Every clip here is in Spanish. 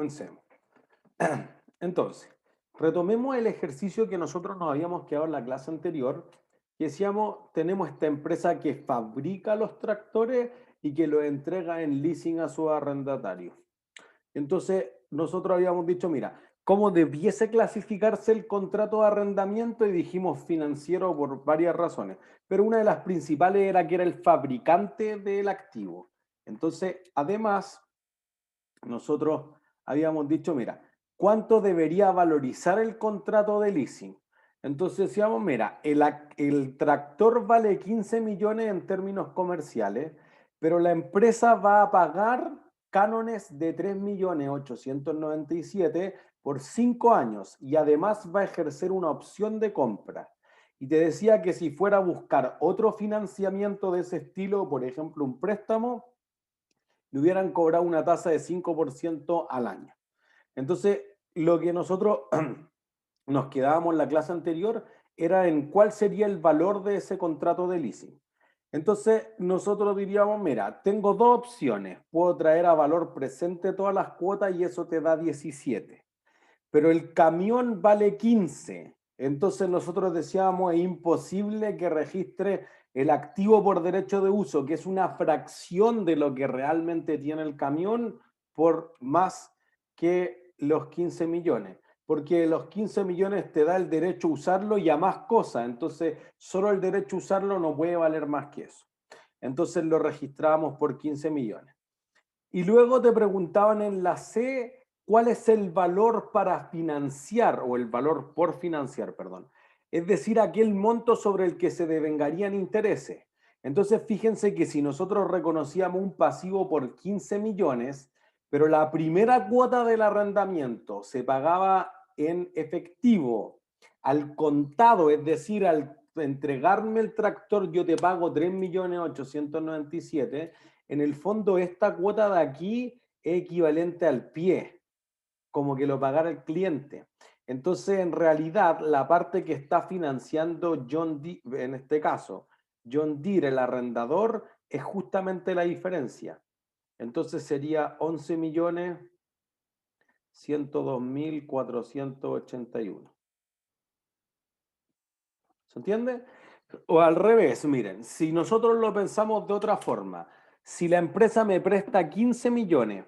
Comencemos. Entonces, retomemos el ejercicio que nosotros nos habíamos quedado en la clase anterior, que decíamos, tenemos esta empresa que fabrica los tractores y que los entrega en leasing a sus arrendatarios. Entonces, nosotros habíamos dicho, mira, ¿cómo debiese clasificarse el contrato de arrendamiento? Y dijimos financiero por varias razones, pero una de las principales era que era el fabricante del activo. Entonces, además, nosotros habíamos dicho, mira, ¿cuánto debería valorizar el contrato de leasing? Entonces decíamos, mira, el tractor vale 15 millones en términos comerciales, pero la empresa va a pagar cánones de 3.897.000 por 5 años y además va a ejercer una opción de compra. Y te decía que si fuera a buscar otro financiamiento de ese estilo, por ejemplo, un préstamo, le hubieran cobrado una tasa de 5% al año. Entonces, lo que nosotros nos quedábamos en la clase anterior era en cuál sería el valor de ese contrato de leasing. Entonces, nosotros diríamos, mira, tengo dos opciones. Puedo traer a valor presente todas las cuotas y eso te da 17. Pero el camión vale 15. Entonces nosotros decíamos, es imposible que registre el activo por derecho de uso, que es una fracción de lo que realmente tiene el camión, por más que los 15 millones. Porque los 15 millones te da el derecho a usarlo y a más cosas. Entonces, solo el derecho a usarlo no puede valer más que eso. Entonces lo registramos por 15 millones. Y luego te preguntaban en la C cuál es el valor para financiar, o el valor por financiar, perdón. Es decir, aquel monto sobre el que se devengarían intereses. Entonces, fíjense que si nosotros reconocíamos un pasivo por 15 millones, pero la primera cuota del arrendamiento se pagaba en efectivo, al contado, es decir, al entregarme el tractor yo te pago 3.897.000, en el fondo esta cuota de aquí es equivalente al pie, como que lo pagara el cliente. Entonces, en realidad, la parte que está financiando John Deere, en este caso, John Deere, el arrendador, es justamente la diferencia. Entonces sería 11.102.481. ¿Se entiende? O al revés, miren, si nosotros lo pensamos de otra forma, si la empresa me presta 15 millones,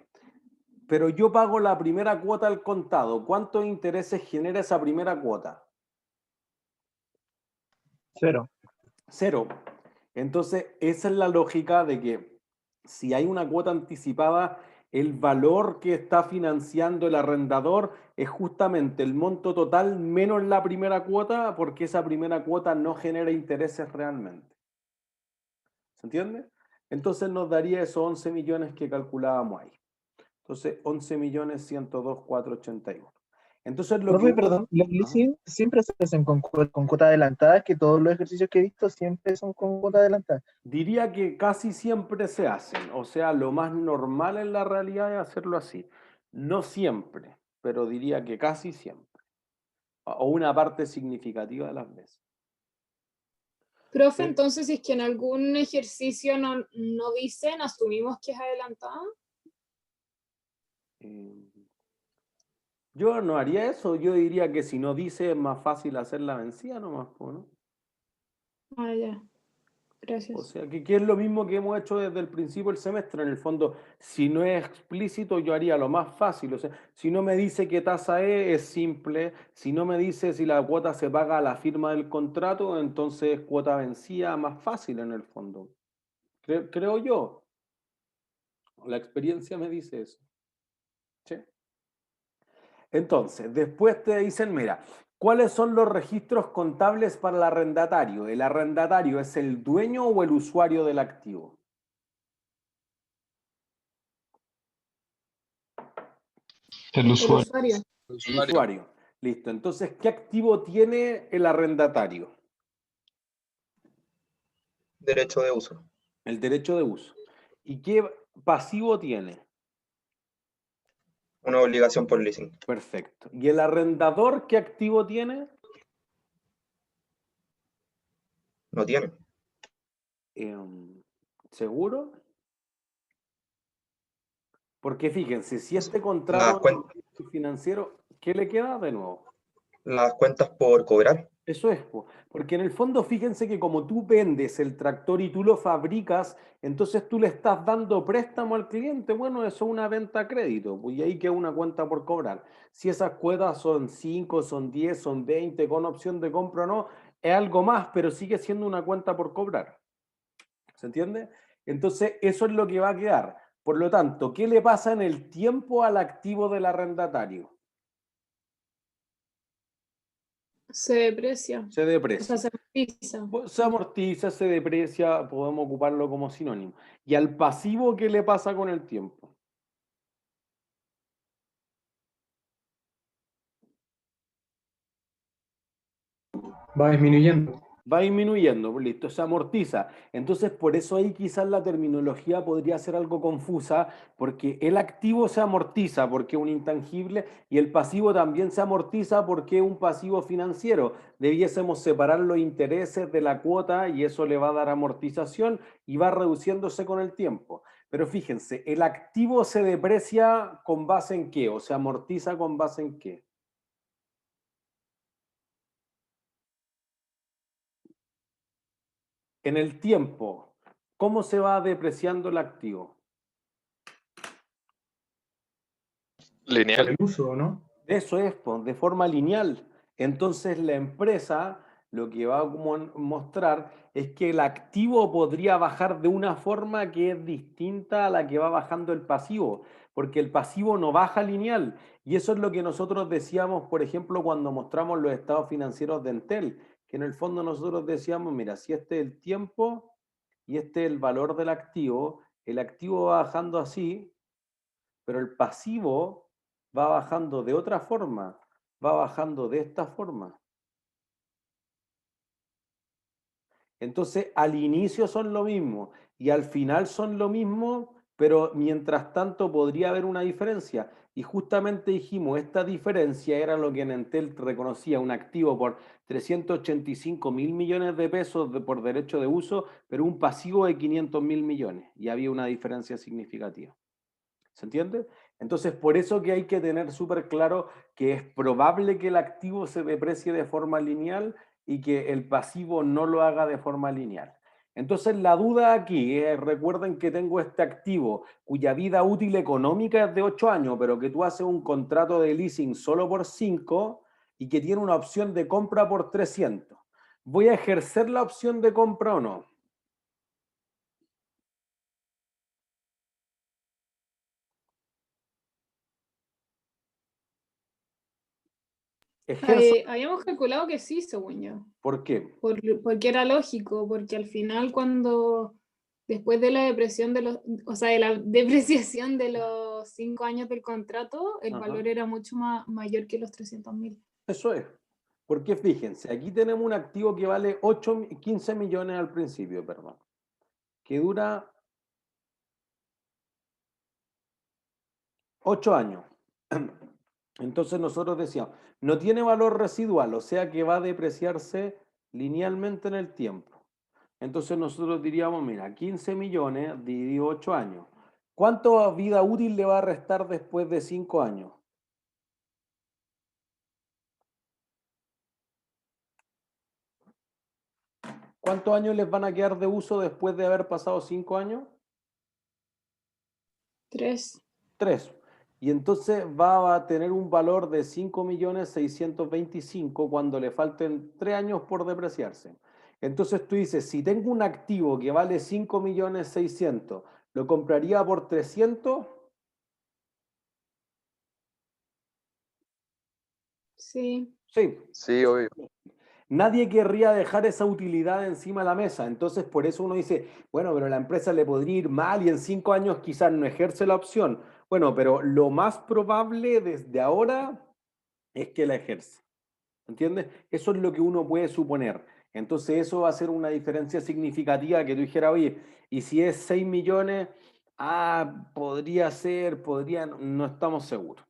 pero yo pago la primera cuota al contado, ¿cuántos intereses genera esa primera cuota? Cero. Cero. Entonces, esa es la lógica de que si hay una cuota anticipada, el valor que está financiando el arrendador es justamente el monto total menos la primera cuota, porque esa primera cuota no genera intereses realmente. ¿Se entiende? Entonces nos daría esos 11 millones que calculábamos ahí. Entonces, 11.102.481. Entonces, lo que Profe, uno... perdón, los Ajá. leasing siempre se hacen con cuota adelantada, que todos los ejercicios que he visto siempre son con cuota adelantada. Diría que casi siempre se hacen, o sea, lo más normal en la realidad es hacerlo así. No siempre, pero diría que casi siempre, o una parte significativa de las veces. Profe, Eh, entonces, si es que en algún ejercicio no dicen, asumimos que es adelantada. eh, yo no haría eso, yo diría que si no dice es más fácil hacer la vencida nomás, po, ¿no? Ah, ya, O gracias. sea, que es lo mismo que hemos hecho desde el principio del semestre. En el fondo, si no es explícito, yo haría lo más fácil. O sea, si no me dice qué tasa es simple. Si no me dice si la cuota se paga a la firma del contrato, entonces cuota vencida, más fácil en el fondo. Creo yo. La experiencia me dice eso. ¿Sí? Entonces, después te dicen, mira, ¿cuáles son los registros contables para el arrendatario? ¿El arrendatario es el dueño o el usuario del activo? El El usuario. usuario. El El usuario. usuario. Listo. Entonces, ¿qué activo tiene el arrendatario? Derecho de uso. El derecho de uso. ¿Y qué pasivo tiene? Una obligación por leasing. Perfecto. ¿Y el arrendador qué activo tiene? No tiene. Em, ¿Seguro? Porque fíjense, si este Las, contrato cuen- financiero, ¿qué le queda de nuevo? las cuentas por cobrar. Eso es, po. Porque en el fondo fíjense que como tú vendes el tractor y tú lo fabricas, entonces tú le estás dando préstamo al cliente. Bueno, eso es una venta a crédito, pues, y ahí queda una cuenta por cobrar. Si esas cuotas son 5, son 10, son 20, con opción de compra o no, es algo más, pero sigue siendo una cuenta por cobrar. ¿Se entiende? Entonces, eso es lo que va a quedar. Por lo tanto, ¿qué le pasa en el tiempo al activo del arrendatario? Se deprecia. Se O sea, deprecia. se amortiza. Se amortiza, se deprecia, podemos ocuparlo como sinónimo. ¿Y al pasivo qué le pasa con el tiempo? Va disminuyendo. Va disminuyendo, pues listo, se amortiza. Entonces, por eso ahí quizás la terminología podría ser algo confusa, porque el activo se amortiza porque es un intangible y el pasivo también se amortiza porque es un pasivo financiero. Debiésemos separar los intereses de la cuota y eso le va a dar amortización y va reduciéndose con el tiempo. Pero fíjense, ¿el activo se deprecia con base en qué? ¿O se amortiza con base en qué? En el tiempo, ¿cómo se va depreciando el activo? Por Lineal. el uso, ¿no? Eso es, pues, de forma lineal. Entonces la empresa lo que va a mostrar es que el activo podría bajar de una forma que es distinta a la que va bajando el pasivo, porque el pasivo no baja lineal. Y eso es lo que nosotros decíamos, por ejemplo, cuando mostramos los estados financieros de Entel, que en el fondo nosotros decíamos, mira, si este es el tiempo y este es el valor del activo, el activo va bajando así, pero el pasivo va bajando de otra forma, va bajando de esta forma. Entonces, al inicio son lo mismo y al final son lo mismo, pero mientras tanto podría haber una diferencia. Y justamente dijimos, esta diferencia era lo que en Entel reconocía un activo por 385.000 millones de pesos por derecho de uso, pero un pasivo de 500.000 millones. Y había una diferencia significativa. ¿Se entiende? Entonces, por eso que hay que tener súper claro que es probable que el activo se deprecie de forma lineal y que el pasivo no lo haga de forma lineal. Entonces, la duda aquí es, recuerden que tengo este activo cuya vida útil económica es de 8 años, pero que tú haces un contrato de leasing solo por 5 y que tiene una opción de compra por 300. ¿Voy a ejercer la opción de compra o no? Ejerzo. Habíamos calculado que sí, según yo. ¿Por qué? Porque era lógico, porque al final después de la depresión o sea, de la depreciación de los 5 años del contrato, el Ajá. valor era mucho mayor que los 300.000. Eso es. Porque fíjense, aquí tenemos un activo que vale 15 millones al principio, perdón, que dura 8 años. Entonces nosotros decíamos, no tiene valor residual, o sea que va a depreciarse linealmente en el tiempo. Entonces nosotros diríamos, mira, 15 millones dividido 8 años. ¿Cuánto vida útil le va a restar después de 5 años? ¿Cuántos años les van a quedar de uso después de haber pasado 5 años? 3. 3. Y entonces va a tener un valor de 5.625.000 cuando le falten 3 años por depreciarse. Entonces tú dices, si tengo un activo que vale 5.600.000, ¿lo compraría por 300? Sí. Sí. Sí, obvio. Nadie querría dejar esa utilidad encima de la mesa. Entonces, por eso uno dice, bueno, pero la empresa le podría ir mal y en 5 años quizás no ejerce la opción. Bueno, pero lo más probable desde ahora es que la ejerce. ¿Entiendes? Eso es lo que uno puede suponer. Entonces, eso va a ser una diferencia significativa que tú dijeras, oye, y si es 6 millones, podría ser, podría, no estamos seguros.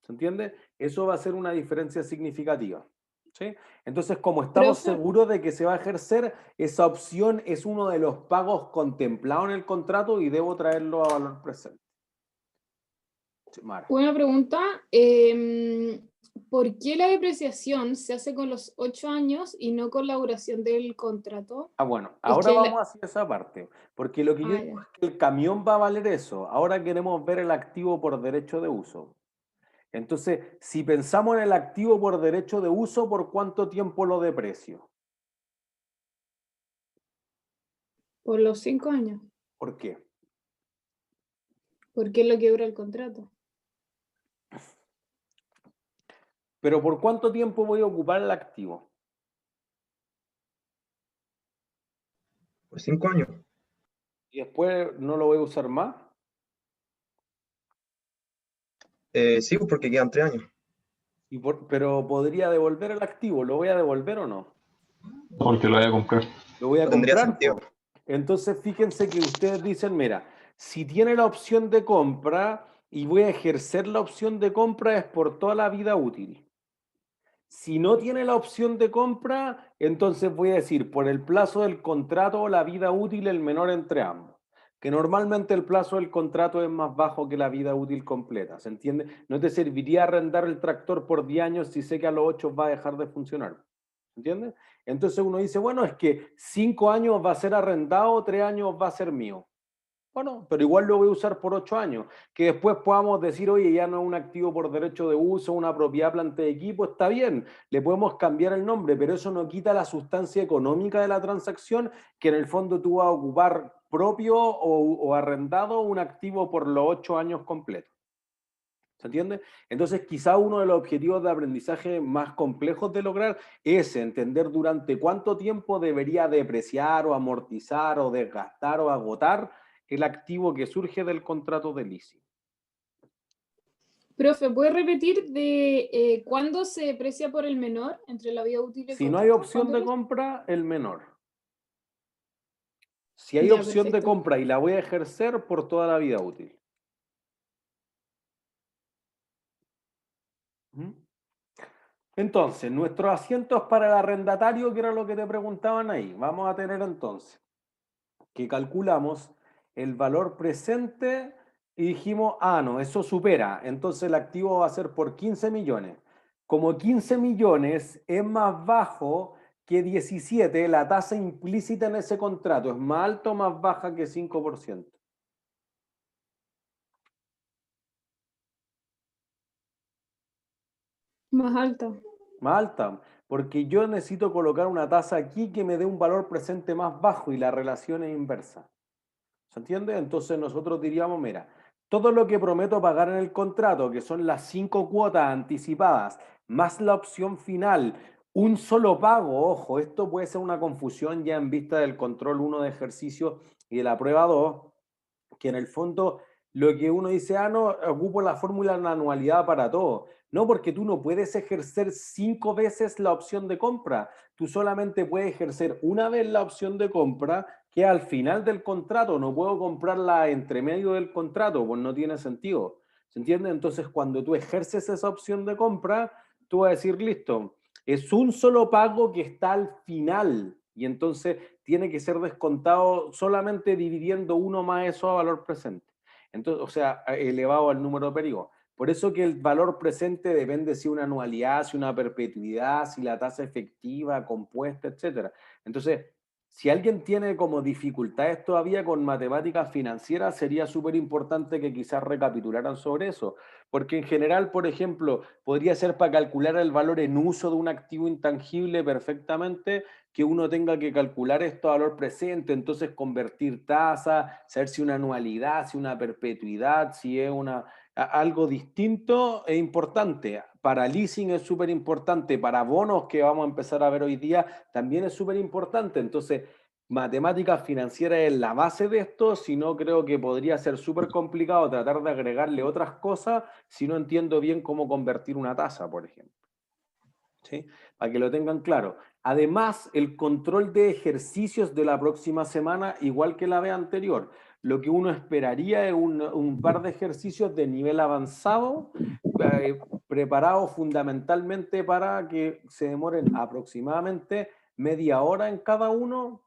¿Se entiende? Eso va a ser una diferencia significativa. ¿Sí? Entonces, como estamos Profe, seguros de que se va a ejercer, esa opción es uno de los pagos contemplados en el contrato y debo traerlo a valor presente. Mara. Una pregunta, ¿por qué la depreciación se hace con los 8 años y no con la duración del contrato? Bueno, Es ahora que vamos hacia esa parte, porque lo que yo digo ya. es que el camión va a valer eso. Ahora queremos ver el activo por derecho de uso. Entonces, si pensamos en el activo por derecho de uso, ¿por cuánto tiempo lo deprecio? Por los 5 años, ¿Por qué? porque es lo que dura el contrato. Pero ¿por cuánto tiempo voy a ocupar el activo? Por 5 años. ¿Y después no lo voy a usar más? Sí, pues, porque quedan 3 años. Pero ¿podría devolver el activo? ¿Lo voy a devolver o no? Porque lo voy a comprar. Lo voy a No tendría comprar, sentido. po. Entonces, fíjense que ustedes dicen, mira, si tiene la opción de compra y voy a ejercer la opción de compra es por toda la vida útil. Si no tiene la opción de compra, entonces voy a decir por el plazo del contrato o la vida útil el menor entre ambos. Que normalmente el plazo del contrato es más bajo que la vida útil completa, ¿se entiende? No te serviría arrendar el tractor por 10 años si sé que a los 8 va a dejar de funcionar. ¿Entiendes? Entonces uno dice, bueno, es que 5 años va a ser arrendado, 3 años va a ser mío. Bueno, pero igual lo voy a usar por 8 años. Que después podamos decir, oye, ya no es un activo por derecho de uso, una propiedad planta de equipo, está bien, le podemos cambiar el nombre, pero eso no quita la sustancia económica de la transacción, que en el fondo tú vas a ocupar propio o arrendado un activo por los 8 años completos. ¿Se entiende? Entonces, quizá uno de los objetivos de aprendizaje más complejos de lograr es entender durante cuánto tiempo debería depreciar o amortizar o desgastar o agotar el activo que surge del contrato de leasing. Profe, ¿puede repetir de cuándo se deprecia por el menor entre la vida útil y el Si no hay contrato? opción ¿Cuándo de es? compra, el menor. Si hay Ya, opción de perfecto. compra y la voy a ejercer por toda la vida útil. ¿Mm? Entonces, nuestros asientos para el arrendatario, que era lo que te preguntaban ahí, vamos a tener entonces que calculamos el valor presente y dijimos, ah, no, eso supera, entonces el activo va a ser por 15 millones. Como 15 millones es más bajo que 17, la tasa implícita en ese contrato es más alta o más baja que 5%. Más alta. Más alta, porque yo necesito colocar una tasa aquí que me dé un valor presente más bajo y la relación es inversa. ¿Se entiende? Entonces nosotros diríamos, mira, todo lo que prometo pagar en el contrato, que son las 5 cuotas anticipadas, más la opción final, un solo pago, ojo, esto puede ser una confusión ya en vista del control 1 de ejercicio y de la prueba 2, que en el fondo lo que uno dice, ah, no, ocupo la fórmula en anualidad para todo. No, porque tú no puedes ejercer 5 veces la opción de compra. Tú solamente puedes ejercer una vez la opción de compra, que al final del contrato. No puedo comprarla entre medio del contrato, pues no tiene sentido. ¿Se entiende? Entonces, cuando tú ejerces esa opción de compra, tú vas a decir, listo, es un solo pago que está al final. Y entonces tiene que ser descontado solamente dividiendo uno más eso a valor presente. Entonces, o sea, elevado al número de periodos. Por eso que el valor presente depende si una anualidad, si una perpetuidad, si la tasa efectiva, compuesta, etc. Entonces, si alguien tiene como dificultades todavía con matemáticas financieras, sería súper importante que quizás recapitularan sobre eso. Porque en general, por ejemplo, podría ser para calcular el valor en uso de un activo intangible perfectamente, que uno tenga que calcular esto a valor presente, entonces convertir tasa, saber si una anualidad, si una perpetuidad, si es algo distinto, es importante. Para leasing es súper importante, para bonos que vamos a empezar a ver hoy día también es súper importante. Entonces, matemáticas financieras es la base de esto, si no creo que podría ser súper complicado tratar de agregarle otras cosas si no entiendo bien cómo convertir una tasa, por ejemplo. ¿Sí? Para que lo tengan claro. Además, el control de ejercicios de la próxima semana, igual que la vez anterior. Lo que uno esperaría es un par de ejercicios de nivel avanzado, preparados fundamentalmente para que se demoren aproximadamente media hora en cada uno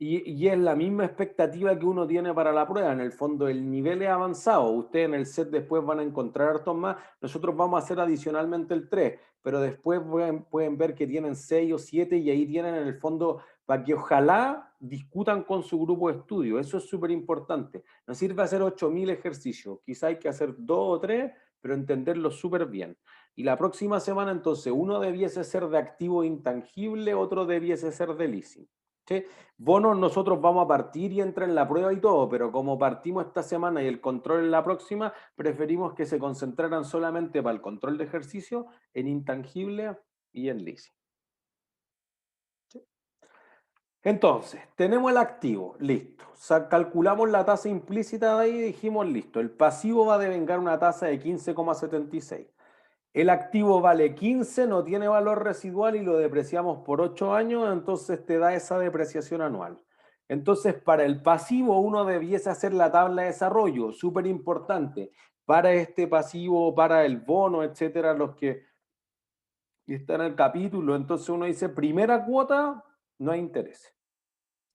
Y es la misma expectativa que uno tiene para la prueba. En el fondo, el nivel es avanzado. Ustedes en el set después van a encontrar hartos más. Nosotros vamos a hacer adicionalmente el 3, pero después pueden ver que tienen 6 o 7 y ahí tienen en el fondo para que ojalá discutan con su grupo de estudio. Eso es súper importante. No sirve hacer 8.000 ejercicios. Quizá hay que hacer 2 o 3, pero entenderlo súper bien. Y la próxima semana, entonces, uno debiese ser de activo intangible, otro debiese ser de leasing. ¿Sí? Bonos nosotros vamos a partir y entra en la prueba y todo, pero como partimos esta semana y el control en la próxima, preferimos que se concentraran solamente para el control de ejercicio en intangible y en leasing. ¿Sí? Entonces, tenemos el activo, listo. O sea, calculamos la tasa implícita de ahí y dijimos, listo, el pasivo va a devengar una tasa de 15,76. El activo vale 15, no tiene valor residual y lo depreciamos por 8 años, entonces te da esa depreciación anual. Entonces, para el pasivo uno debiese hacer la tabla de desarrollo, súper importante, para este pasivo, para el bono, etcétera, los que están en el capítulo. Entonces uno dice, primera cuota, no hay interés,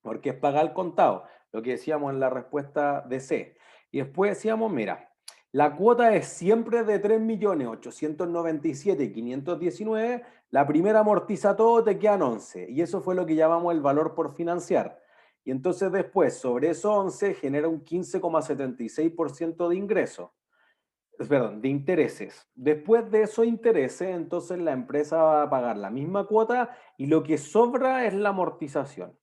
porque es pagar al contado, lo que decíamos en la respuesta de C. Y después decíamos, mira, la cuota es siempre de 3.897.519, la primera amortiza todo, te quedan 11, y eso fue lo que llamamos el valor por financiar. Y entonces después, sobre esos 11, genera un 15,76% de ingreso, perdón, de intereses. Después de esos intereses, entonces la empresa va a pagar la misma cuota y lo que sobra es la amortización.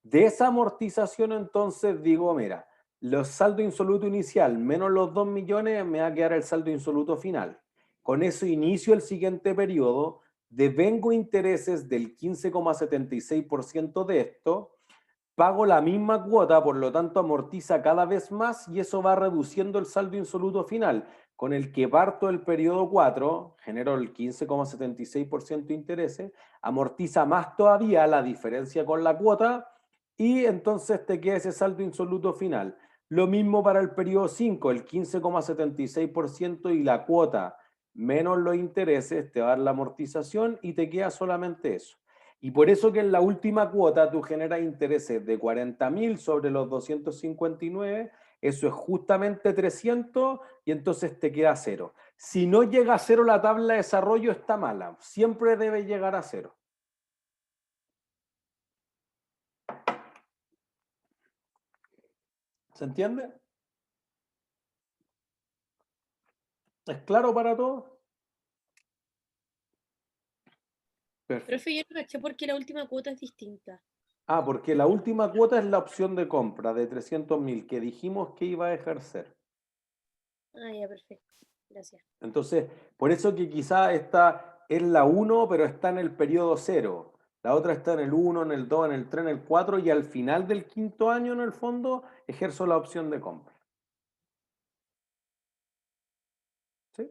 De esa amortización, entonces digo, mira, los saldo insoluto inicial menos los 2 millones, me va a quedar el saldo insoluto final. Con eso inicio el siguiente periodo, devengo intereses del 15,76% de esto, pago la misma cuota, por lo tanto amortiza cada vez más y eso va reduciendo el saldo insoluto final, con el que parto el periodo 4, genero el 15,76% de intereses, amortiza más todavía la diferencia con la cuota y entonces te queda ese saldo insoluto final. Lo mismo para el periodo 5, el 15,76% y la cuota menos los intereses te va a dar la amortización y te queda solamente eso. Y por eso que en la última cuota tú generas intereses de 40.000 sobre los 259, eso es justamente 300 y entonces te queda cero. Si no llega a cero la tabla de desarrollo está mala, siempre debe llegar a cero. ¿Se entiende? ¿Es claro para todos? Perfecto. Profe, yo no caché porque la última cuota es distinta. Ah, porque la última cuota es la opción de compra de 300.000 que dijimos que iba a ejercer. Ah, ya, perfecto. Gracias. Entonces, por eso que quizá esta es la 1, pero está en el periodo 0. La otra está en el 1, en el 2, en el 3, en el 4 y al final del quinto año, en el fondo, ejerzo la opción de compra. ¿Sí?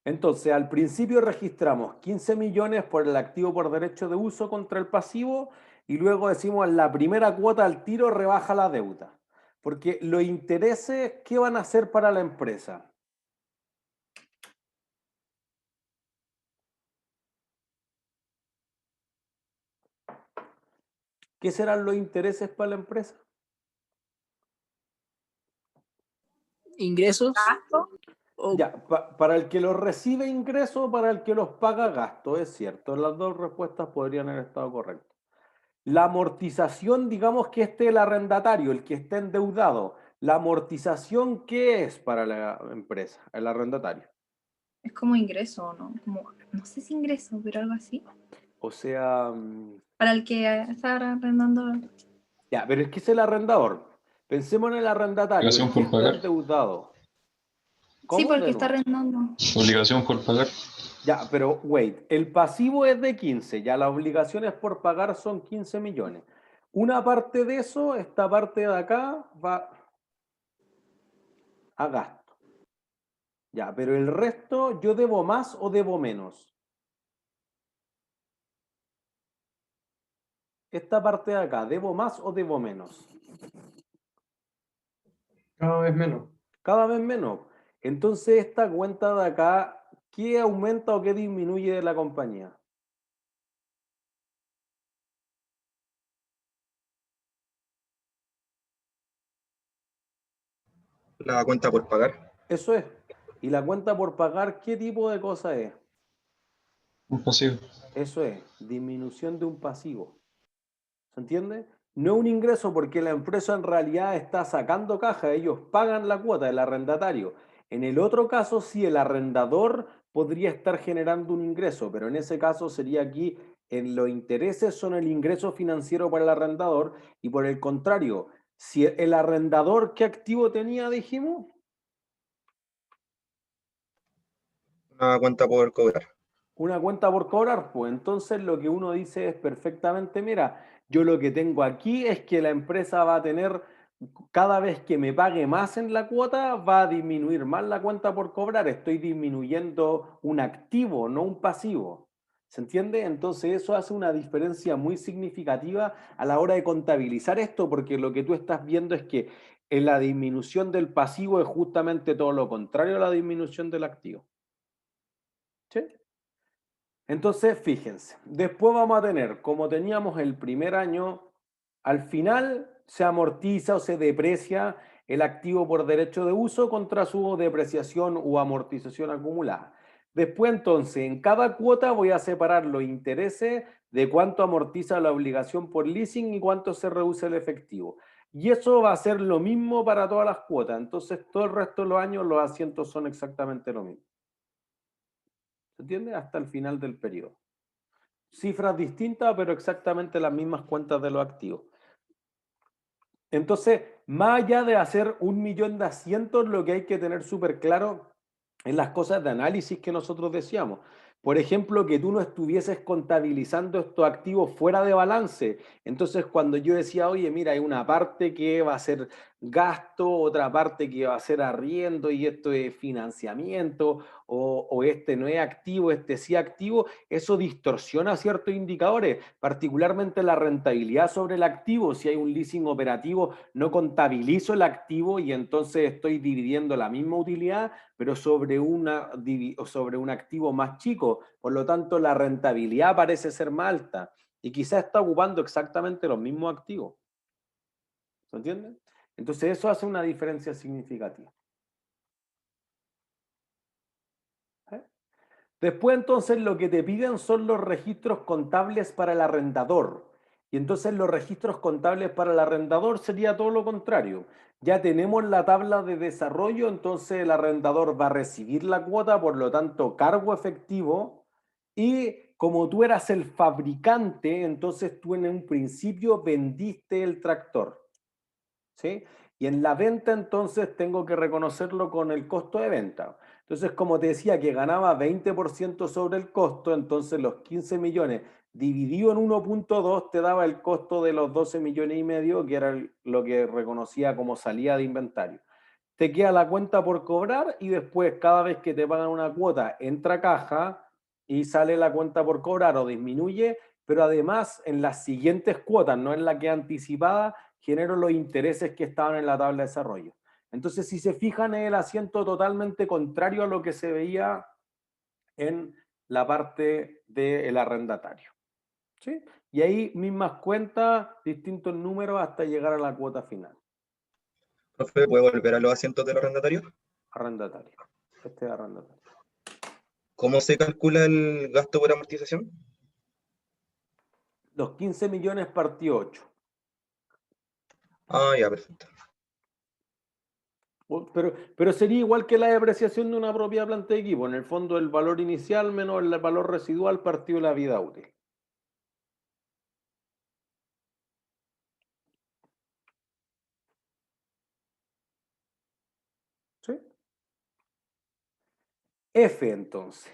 Entonces, al principio registramos 15 millones por el activo por derecho de uso contra el pasivo y luego decimos en la primera cuota al tiro rebaja la deuda. Porque los intereses, ¿qué van a hacer para la empresa? ¿Qué serán los intereses para la empresa? Ingresos. o- Ya, para el que los recibe ingreso, para el que los paga gasto, es cierto. Las dos respuestas podrían haber estado correctas. La amortización, digamos que este es el arrendatario, el que está endeudado. ¿La amortización qué es para la empresa, el arrendatario? Es como ingreso, ¿no? Como, no sé si ingreso, pero algo así. O sea, Para el que está arrendando. ya, pero es que es el arrendador. Pensemos en el arrendatario, el Obligación que por está pagar. endeudado. Sí, ¿Cómo? porque De está nuevo. arrendando. Obligación por pagar. Ya, pero wait, el pasivo es de 15, ya las obligaciones por pagar son 15 millones. Una parte de eso, esta parte de acá, va a gasto. Ya, pero el resto, ¿yo debo más o debo menos? Esta parte de acá, ¿debo más o debo menos? Cada vez menos. Cada vez menos. Entonces, esta cuenta de acá, ¿qué aumenta o qué disminuye de la compañía? La cuenta por pagar. Eso es. ¿Y la cuenta por pagar qué tipo de cosa es? Un pasivo. Eso es, disminución de un pasivo. ¿Se entiende? No un ingreso porque la empresa en realidad está sacando caja, ellos pagan la cuota del arrendatario. En el otro caso, sí, el arrendador podría estar generando un ingreso, pero en ese caso sería aquí, en los intereses son el ingreso financiero para el arrendador y por el contrario, si el arrendador, ¿qué activo tenía, dijimos? Una cuenta por cobrar. Una cuenta por cobrar, pues entonces lo que uno dice es perfectamente, mira, yo lo que tengo aquí es que la empresa va a tener, cada vez que me pague más en la cuota, va a disminuir más la cuenta por cobrar, estoy disminuyendo un activo, no un pasivo. ¿Se entiende? Entonces eso hace una diferencia muy significativa a la hora de contabilizar esto, porque lo que tú estás viendo es que en la disminución del pasivo es justamente todo lo contrario a la disminución del activo. ¿Sí? Entonces, fíjense, después vamos a tener, como teníamos el primer año, al final se amortiza o se deprecia el activo por derecho de uso contra su depreciación o amortización acumulada. Después, entonces, en cada cuota voy a separar los intereses de cuánto amortiza la obligación por leasing y cuánto se reduce el efectivo. Y eso va a ser lo mismo para todas las cuotas. Entonces, todo el resto de los años los asientos son exactamente lo mismo. ¿Se entiende? Hasta el final del periodo. Cifras distintas, pero exactamente las mismas cuentas de los activos. Entonces, más allá de hacer 1.000.000 de asientos, lo que hay que tener súper claro es las cosas de análisis que nosotros decíamos. Por ejemplo, que tú no estuvieses contabilizando estos activos fuera de balance. Entonces, cuando yo decía, oye, mira, hay una parte que va a ser gasto, otra parte que va a ser arriendo y esto es financiamiento, o este no es activo, este sí activo, eso distorsiona ciertos indicadores, particularmente la rentabilidad sobre el activo. Si hay un leasing operativo, no contabilizo el activo y entonces estoy dividiendo la misma utilidad, pero sobre un activo más chico. Por lo tanto, la rentabilidad parece ser más alta y quizás está ocupando exactamente los mismos activos. ¿Se entiende? Entonces, eso hace una diferencia significativa. Después entonces lo que te piden son los registros contables para el arrendador. Y entonces los registros contables para el arrendador sería todo lo contrario. Ya tenemos la tabla de desarrollo, entonces el arrendador va a recibir la cuota, por lo tanto cargo efectivo. Y como tú eras el fabricante, entonces tú en un principio vendiste el tractor. ¿Sí? Y en la venta entonces tengo que reconocerlo con el costo de venta. Entonces, como te decía que ganaba 20% sobre el costo, entonces los 15 millones dividido en 1.2 te daba el costo de los 12 millones y medio, que era lo que reconocía como salida de inventario. Te queda la cuenta por cobrar y después cada vez que te pagan una cuota entra a caja y sale la cuenta por cobrar o disminuye, pero además en las siguientes cuotas, no en la que anticipada, genero los intereses que estaban en la tabla de desarrollo. Entonces, si se fijan, es el asiento totalmente contrario a lo que se veía en la parte del arrendatario. ¿Sí? Y ahí mismas cuentas, distintos números hasta llegar a la cuota final. Profe, ¿puedo volver a los asientos del arrendatario? Arrendatario. Este es arrendatario. ¿Cómo se calcula el gasto por amortización? Los 15 millones partió 8. Ah, ya, perfecto. Pero sería igual que la depreciación de una propia planta de equipo. En el fondo, el valor inicial menos el valor residual partido la vida útil. ¿Sí? F, entonces.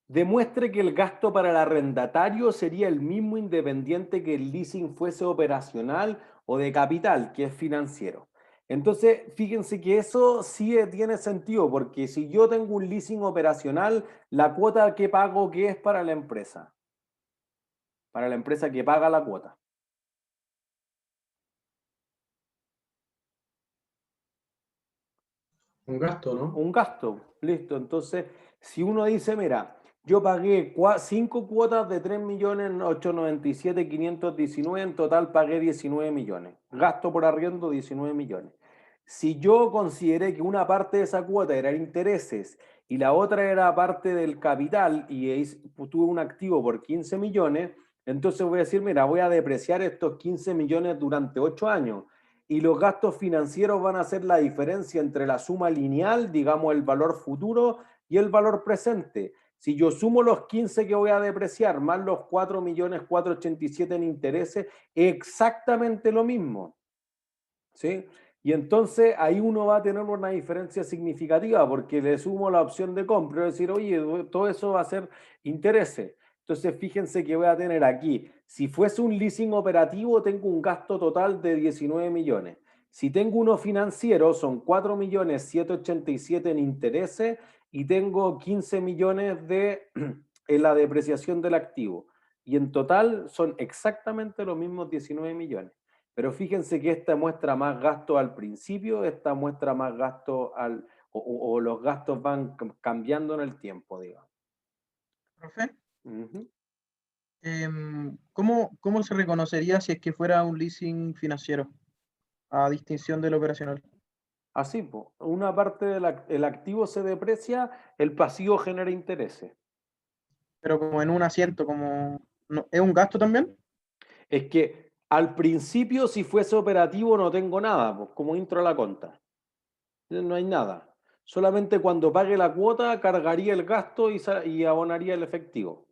Demuestre que el gasto para el arrendatario sería el mismo independiente que el leasing fuese operacional o de capital, que es financiero. Entonces, fíjense que eso sí tiene sentido, porque si yo tengo un leasing operacional, la cuota que pago, ¿qué es para la empresa? Para la empresa que paga la cuota. Un gasto, ¿no? Un gasto, listo. Entonces, si uno dice, mira, yo pagué 5 cuotas de 3.897.519, en total pagué 19 millones. Gasto por arriendo 19 millones. Si yo consideré que una parte de esa cuota era intereses y la otra era parte del capital y tuve un activo por 15 millones, entonces voy a decir, mira, voy a depreciar estos 15 millones durante 8 años y los gastos financieros van a ser la diferencia entre la suma lineal, digamos el valor futuro, y el valor presente. Si yo sumo los 15 que voy a depreciar más los 4.487.000 en intereses, es exactamente lo mismo. ¿Sí? Y entonces ahí uno va a tener una diferencia significativa porque le sumo la opción de compra y decir, oye, todo eso va a ser intereses. Entonces fíjense que voy a tener aquí, si fuese un leasing operativo, tengo un gasto total de 19 millones. Si tengo uno financiero, son 4.787.000 en intereses y tengo 15 millones en la depreciación del activo. Y en total son exactamente los mismos 19 millones. Pero fíjense que esta muestra más gasto al principio, esta muestra más gasto o los gastos van cambiando en el tiempo, digamos. Profe, Ujú. ¿cómo se reconocería si es que fuera un leasing financiero, a distinción del operacional? Así, pues, una parte del activo se deprecia, el pasivo genera intereses. Pero como en un asiento, como... ¿Es un gasto también? Es que al principio, si fuese operativo, no tengo nada, pues, como intro a la cuenta. No hay nada. Solamente cuando pague la cuota, cargaría el gasto y abonaría el efectivo.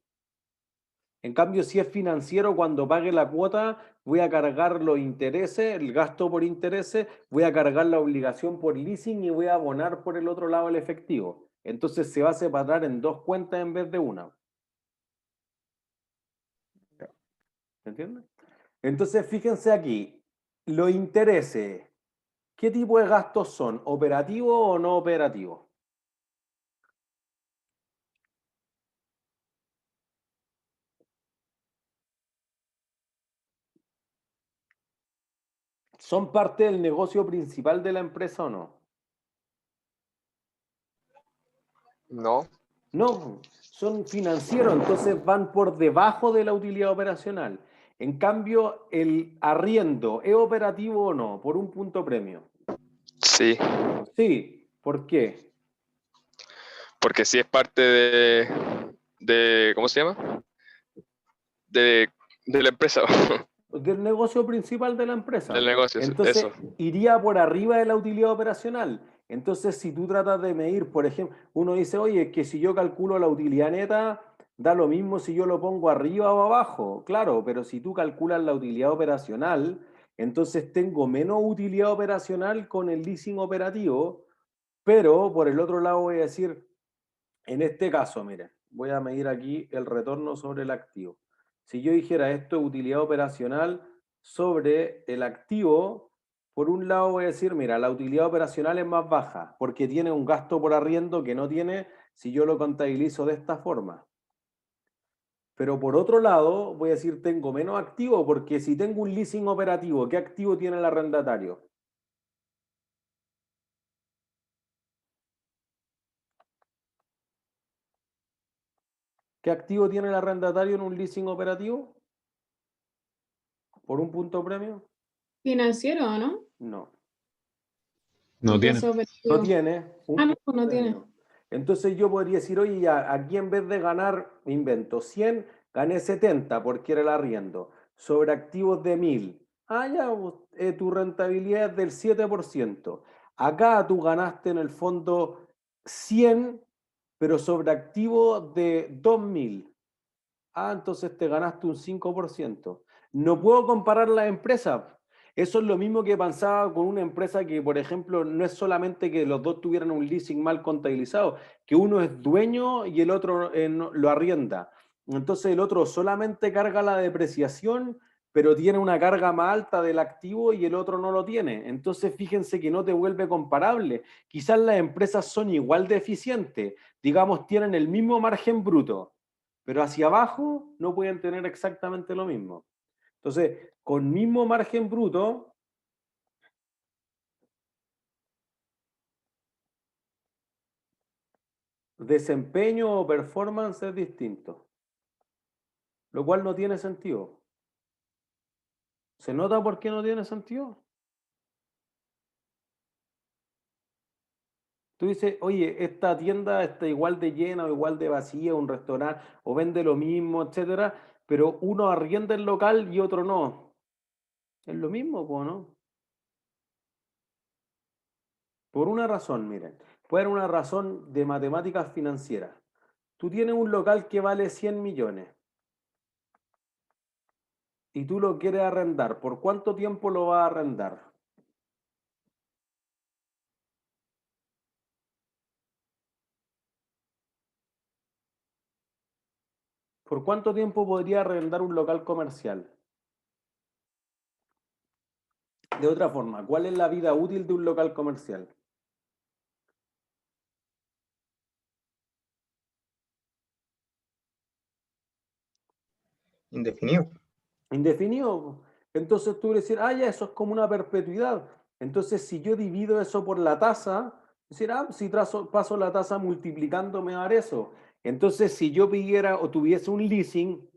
En cambio, si es financiero, cuando pague la cuota, voy a cargar los intereses, el gasto por intereses, voy a cargar la obligación por leasing y voy a abonar por el otro lado el efectivo. Entonces se va a separar en dos cuentas en vez de una. ¿Me entiendes? Entonces, fíjense aquí, los intereses, ¿qué tipo de gastos son? ¿Operativos o no operativos? ¿Son parte del negocio principal de la empresa o no? No, No, son financieros, entonces van por debajo de la utilidad operacional. En cambio, el arriendo, ¿es operativo o no? Por un punto premio. sí, Sí, ¿por qué? porque sí es parte ¿cómo se llama? De la empresa, Del negocio principal de la empresa. del negocio, Entonces, eso. iría por arriba de la utilidad operacional. Entonces, si tú tratas de medir, por ejemplo, uno dice, oye, es que si yo calculo la utilidad neta, da lo mismo si yo lo pongo arriba o abajo. Claro, pero si tú calculas la utilidad operacional, entonces tengo menos utilidad operacional con el leasing operativo, pero por el otro lado voy a decir, en este caso, miren, voy a medir aquí el retorno sobre el activo. Si yo dijera esto, utilidad operacional sobre el activo, por un lado voy a decir, mira, la utilidad operacional es más baja porque tiene un gasto por arriendo que no tiene si yo lo contabilizo de esta forma. Pero por otro lado, voy a decir, tengo menos activo porque si tengo un leasing operativo, ¿qué activo tiene el arrendatario? ¿Qué activo tiene el arrendatario en un leasing operativo? ¿Por un punto premio? Financiero, ¿no? No. No tiene. Entonces, No operativo. tiene un Ah, no, punto no tiene. premio. Entonces yo podría decir, oye, ya, aquí en vez de ganar, me invento 100, gané 70 porque era el arriendo. Sobre activos de 1.000. Ah, ya, tu rentabilidad es del 7%. Acá tú ganaste en el fondo 100, pero sobre activos de 2.000. Ah, entonces te ganaste un 5%. No puedo comparar las empresas. Eso es lo mismo que pensaba con una empresa que, por ejemplo, no es solamente que los dos tuvieran un leasing mal contabilizado, que uno es dueño y el otro lo arrienda. Entonces el otro solamente carga la depreciación, pero tiene una carga más alta del activo y el otro no lo tiene. Entonces fíjense que no te vuelve comparable. Quizás las empresas son igual de eficientes, digamos, tienen el mismo margen bruto, pero hacia abajo no pueden tener exactamente lo mismo. Entonces, con mismo margen bruto, desempeño o performance es distinto, lo cual no tiene sentido. ¿Se nota por qué no tiene sentido? Tú dices, oye, esta tienda está igual de llena o igual de vacía, un restaurante, o vende lo mismo, etcétera, pero uno arrienda el local y otro no. Es lo mismo, po, ¿no? Por una razón, miren. Puede haber una razón de matemáticas financieras. Tú tienes un local que vale 100 millones y tú lo quieres arrendar. ¿Por cuánto tiempo lo vas a arrendar? ¿Por cuánto tiempo podría arrendar un local comercial? De otra forma, ¿cuál es la vida útil de un local comercial? Indefinido. Indefinido. Entonces tú decir, ah, ya, eso es como una perpetuidad. Entonces, si yo divido eso por la tasa, decir, ah, si paso la tasa multiplicando, me va a dar eso. Entonces, si yo pidiera o tuviese un leasing,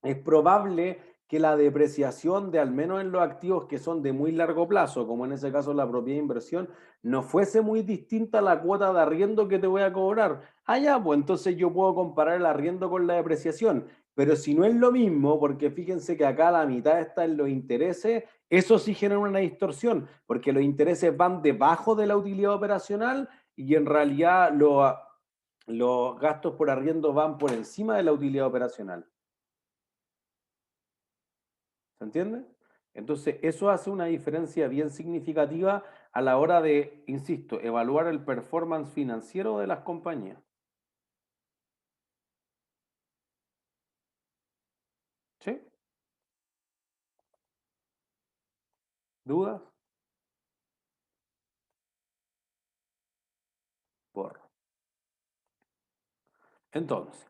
es probable que la depreciación de al menos en los activos que son de muy largo plazo, como en ese caso la propiedad de inversión, no fuese muy distinta a la cuota de arriendo que te voy a cobrar. Ah, ya, pues entonces yo puedo comparar el arriendo con la depreciación. Pero si no es lo mismo, porque fíjense que acá la mitad está en los intereses, eso sí genera una distorsión, porque los intereses van debajo de la utilidad operacional y en realidad los gastos por arriendo van por encima de la utilidad operacional. ¿Se entiende? Entonces, eso hace una diferencia bien significativa a la hora de, insisto, evaluar el performance financiero de las compañías. ¿Sí? ¿Dudas? Porro. Entonces,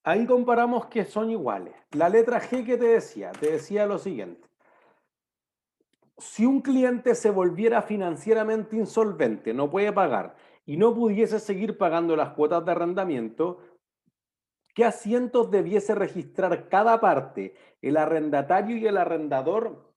ahí comparamos que son iguales. La letra G que te decía lo siguiente. Si un cliente se volviera financieramente insolvente, no puede pagar y no pudiese seguir pagando las cuotas de arrendamiento, ¿qué asientos debiese registrar cada parte, el arrendatario y el arrendador,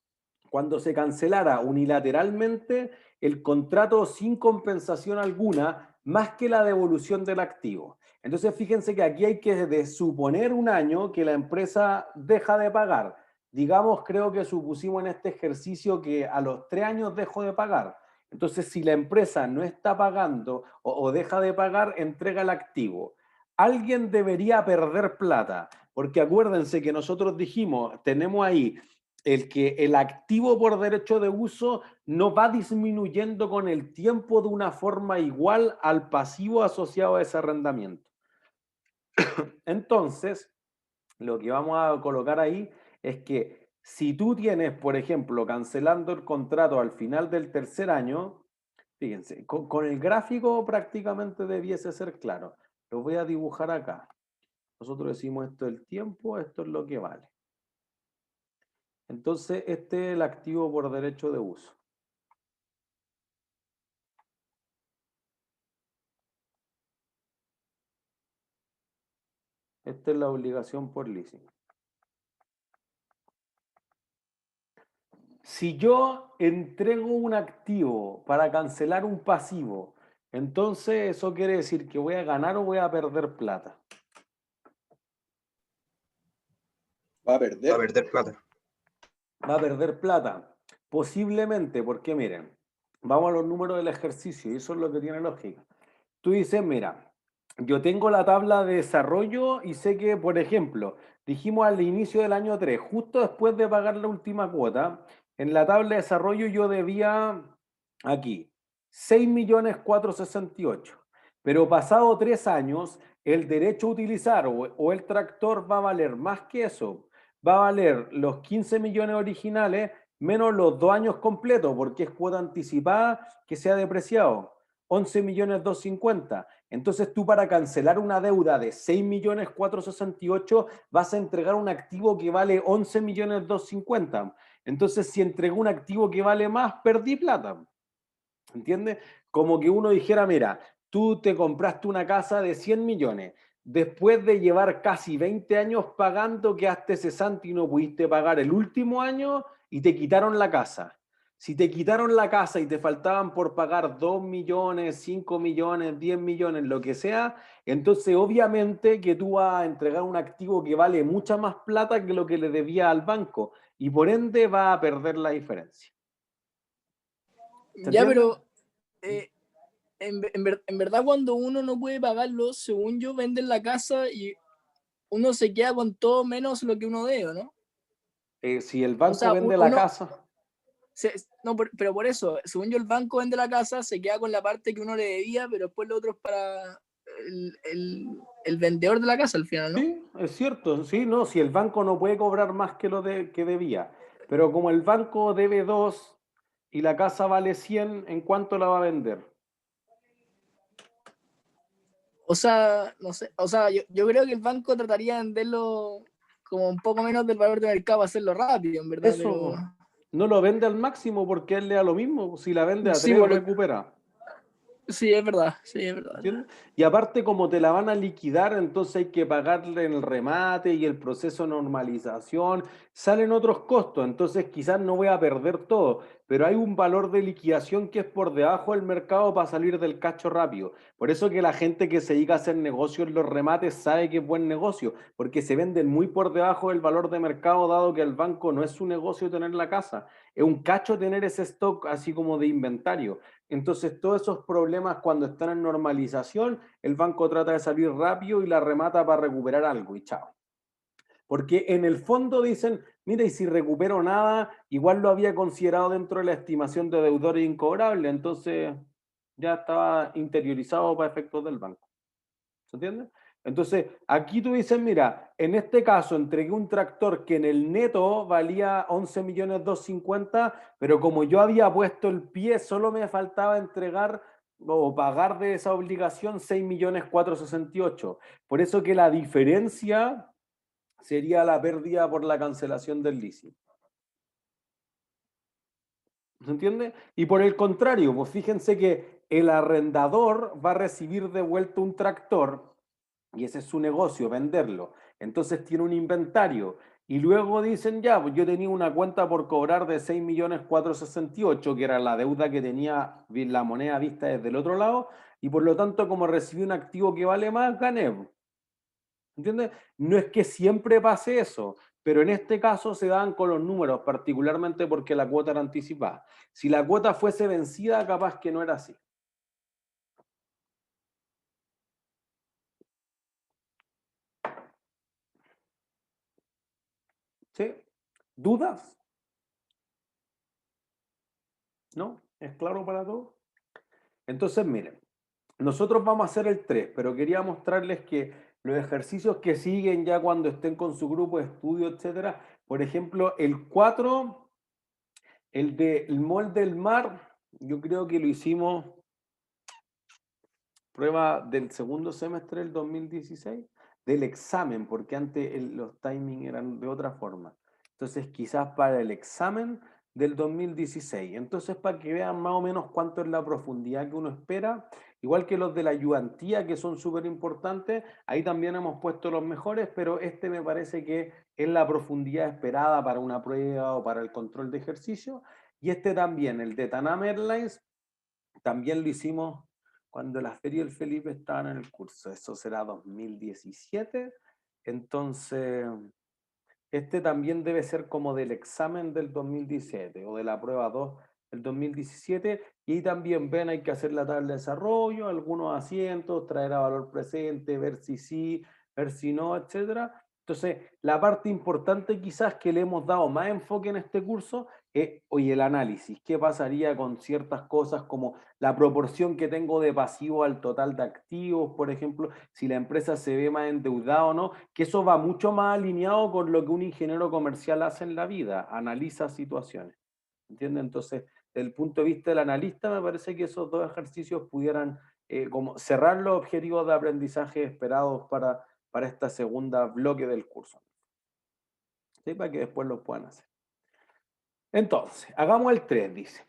cuando se cancelara unilateralmente el contrato sin compensación alguna, más que la devolución del activo? Entonces, fíjense que aquí hay que suponer un año que la empresa deja de pagar. Digamos, creo que supusimos en este ejercicio que a los 3 años dejó de pagar. Entonces, si la empresa no está pagando o deja de pagar, entrega el activo. Alguien debería perder plata, porque acuérdense que nosotros dijimos, tenemos ahí el que el activo por derecho de uso no va disminuyendo con el tiempo de una forma igual al pasivo asociado a ese arrendamiento. Entonces, lo que vamos a colocar ahí es que si tú tienes, por ejemplo, cancelando el contrato al final del tercer año, fíjense, con el gráfico prácticamente debiese ser claro. Lo voy a dibujar acá. Nosotros decimos esto es el tiempo, esto es lo que vale. Entonces, este es el activo por derecho de uso. Esta es la obligación por leasing. Si yo entrego un activo para cancelar un pasivo, entonces eso quiere decir que voy a ganar o voy a perder plata. Va a Va a perder. perder plata. Va a perder plata. Posiblemente, porque miren, vamos a los números del ejercicio y eso es lo que tiene lógica. Tú dices, mira, yo tengo la tabla de desarrollo y sé que, por ejemplo, dijimos al inicio del año 3, justo después de pagar la última cuota, en la tabla de desarrollo yo debía aquí 6.468.000. Pero pasado 3 años, el derecho a utilizar o el tractor va a valer más que eso. Va a valer los 15 millones originales menos los 2 años completos, porque es cuota anticipada que se ha depreciado. 11.250.000. Entonces tú para cancelar una deuda de 6.468.000 vas a entregar un activo que vale 11.250.000. Entonces si entrego un activo que vale más, perdí plata. ¿Entiendes? Como que uno dijera, mira, tú te compraste una casa de 100 millones. Después de llevar casi 20 años pagando, quedaste cesante y no pudiste pagar el último año y te quitaron la casa. Si te quitaron la casa y te faltaban por pagar 2 millones, 5 millones, 10 millones, lo que sea, entonces obviamente que tú vas a entregar un activo que vale mucha más plata que lo que le debía al banco y por ende vas a perder la diferencia. ¿Se Ya, entiende? pero en verdad cuando uno no puede pagarlo, según yo, venden la casa y uno se queda con todo menos lo que uno debe, ¿no? Si el O banco sea, vende la uno, casa, no, pero por eso, según yo, el banco vende la casa, se queda con la parte que uno le debía, pero después lo otro es para el vendedor de la casa al final, ¿no? sí, es cierto, sí, no, si el banco no puede cobrar más que que debía, pero como el banco debe 2 y la casa vale 100, ¿en cuánto la va a vender? O sea, no sé, o sea, yo creo que el banco trataría de venderlo como un poco menos del valor de mercado, hacerlo rápido, en verdad, Eso, pero po. No lo vende al máximo porque él le da lo mismo, si la vende a sí, 3 recupera. sí, es verdad, sí, es verdad. ¿Entiendes? Y aparte, como te la van a liquidar, entonces hay que pagarle en el remate y el proceso de normalización, salen otros costos, entonces quizás no voy a perder todo, pero hay un valor de liquidación que es por debajo del mercado para salir del cacho rápido. Por eso que la gente que se dedica a hacer negocios en los remates sabe que es buen negocio, porque se venden muy por debajo del valor de mercado, dado que el banco no es su negocio tener la casa, es un cacho tener ese stock así como de inventario. Entonces, todos esos problemas cuando están en normalización, el banco trata de salir rápido y la remata para recuperar algo y chao. Porque en el fondo dicen, mira, y si recupero nada, igual lo había considerado dentro de la estimación de deudores incobrables, entonces ya estaba interiorizado para efectos del banco. ¿Se entiende? Entonces, aquí tú dices, mira, en este caso entregué un tractor que en el neto valía 11.250.000, pero como yo había puesto el pie, solo me faltaba entregar o pagar de esa obligación 6.468.000. Por eso que la diferencia sería la pérdida por la cancelación del leasing. ¿Se entiende? Y por el contrario, pues fíjense que el arrendador va a recibir de vuelta un tractor y ese es su negocio, venderlo. Entonces tiene un inventario. Y luego dicen, ya, pues yo tenía una cuenta por cobrar de 6.468.000, que era la deuda que tenía la moneda vista desde el otro lado, y por lo tanto, como recibí un activo que vale más, gané. ¿Entiendes? No es que siempre pase eso, pero en este caso se dan con los números, particularmente porque la cuota era anticipada. Si la cuota fuese vencida, capaz que no era así. ¿Sí? ¿Dudas? ¿No? ¿Es claro para todos? Entonces, miren, nosotros vamos a hacer el 3, pero quería mostrarles que los ejercicios que siguen ya cuando estén con su grupo de estudio, etcétera, por ejemplo, el 4, el del molde del mar, yo creo que lo hicimos prueba del segundo semestre del 2016, del examen, porque antes los timings eran de otra forma. Entonces, quizás para el examen del 2016. Entonces, para que vean más o menos cuánto es la profundidad que uno espera, igual que los de la ayudantía, que son súper importantes, ahí también hemos puesto los mejores, pero este me parece que es la profundidad esperada para una prueba o para el control de ejercicio. Y este también, el de Tanam Airlines, también lo hicimos cuando la Feria del Felipe estaban en el curso. Eso será 2017. Entonces, este también debe ser como del examen del 2017 o de la prueba 2 del 2017. Y ahí también ven, hay que hacer la tabla de desarrollo, algunos asientos, traer a valor presente, ver si sí, ver si no, etcétera. Entonces, la parte importante quizás que le hemos dado más enfoque en este curso es, oye, el análisis. ¿Qué pasaría con ciertas cosas como la proporción que tengo de pasivo al total de activos, por ejemplo, si la empresa se ve más endeudada o no? Que eso va mucho más alineado con lo que un ingeniero comercial hace en la vida, analiza situaciones. ¿Entiendes? Entonces, desde el punto de vista del analista, me parece que esos dos ejercicios pudieran como cerrar los objetivos de aprendizaje esperados para esta segunda bloque del curso. ¿Sí? Para que después lo puedan hacer. Entonces, hagamos el 3, dice.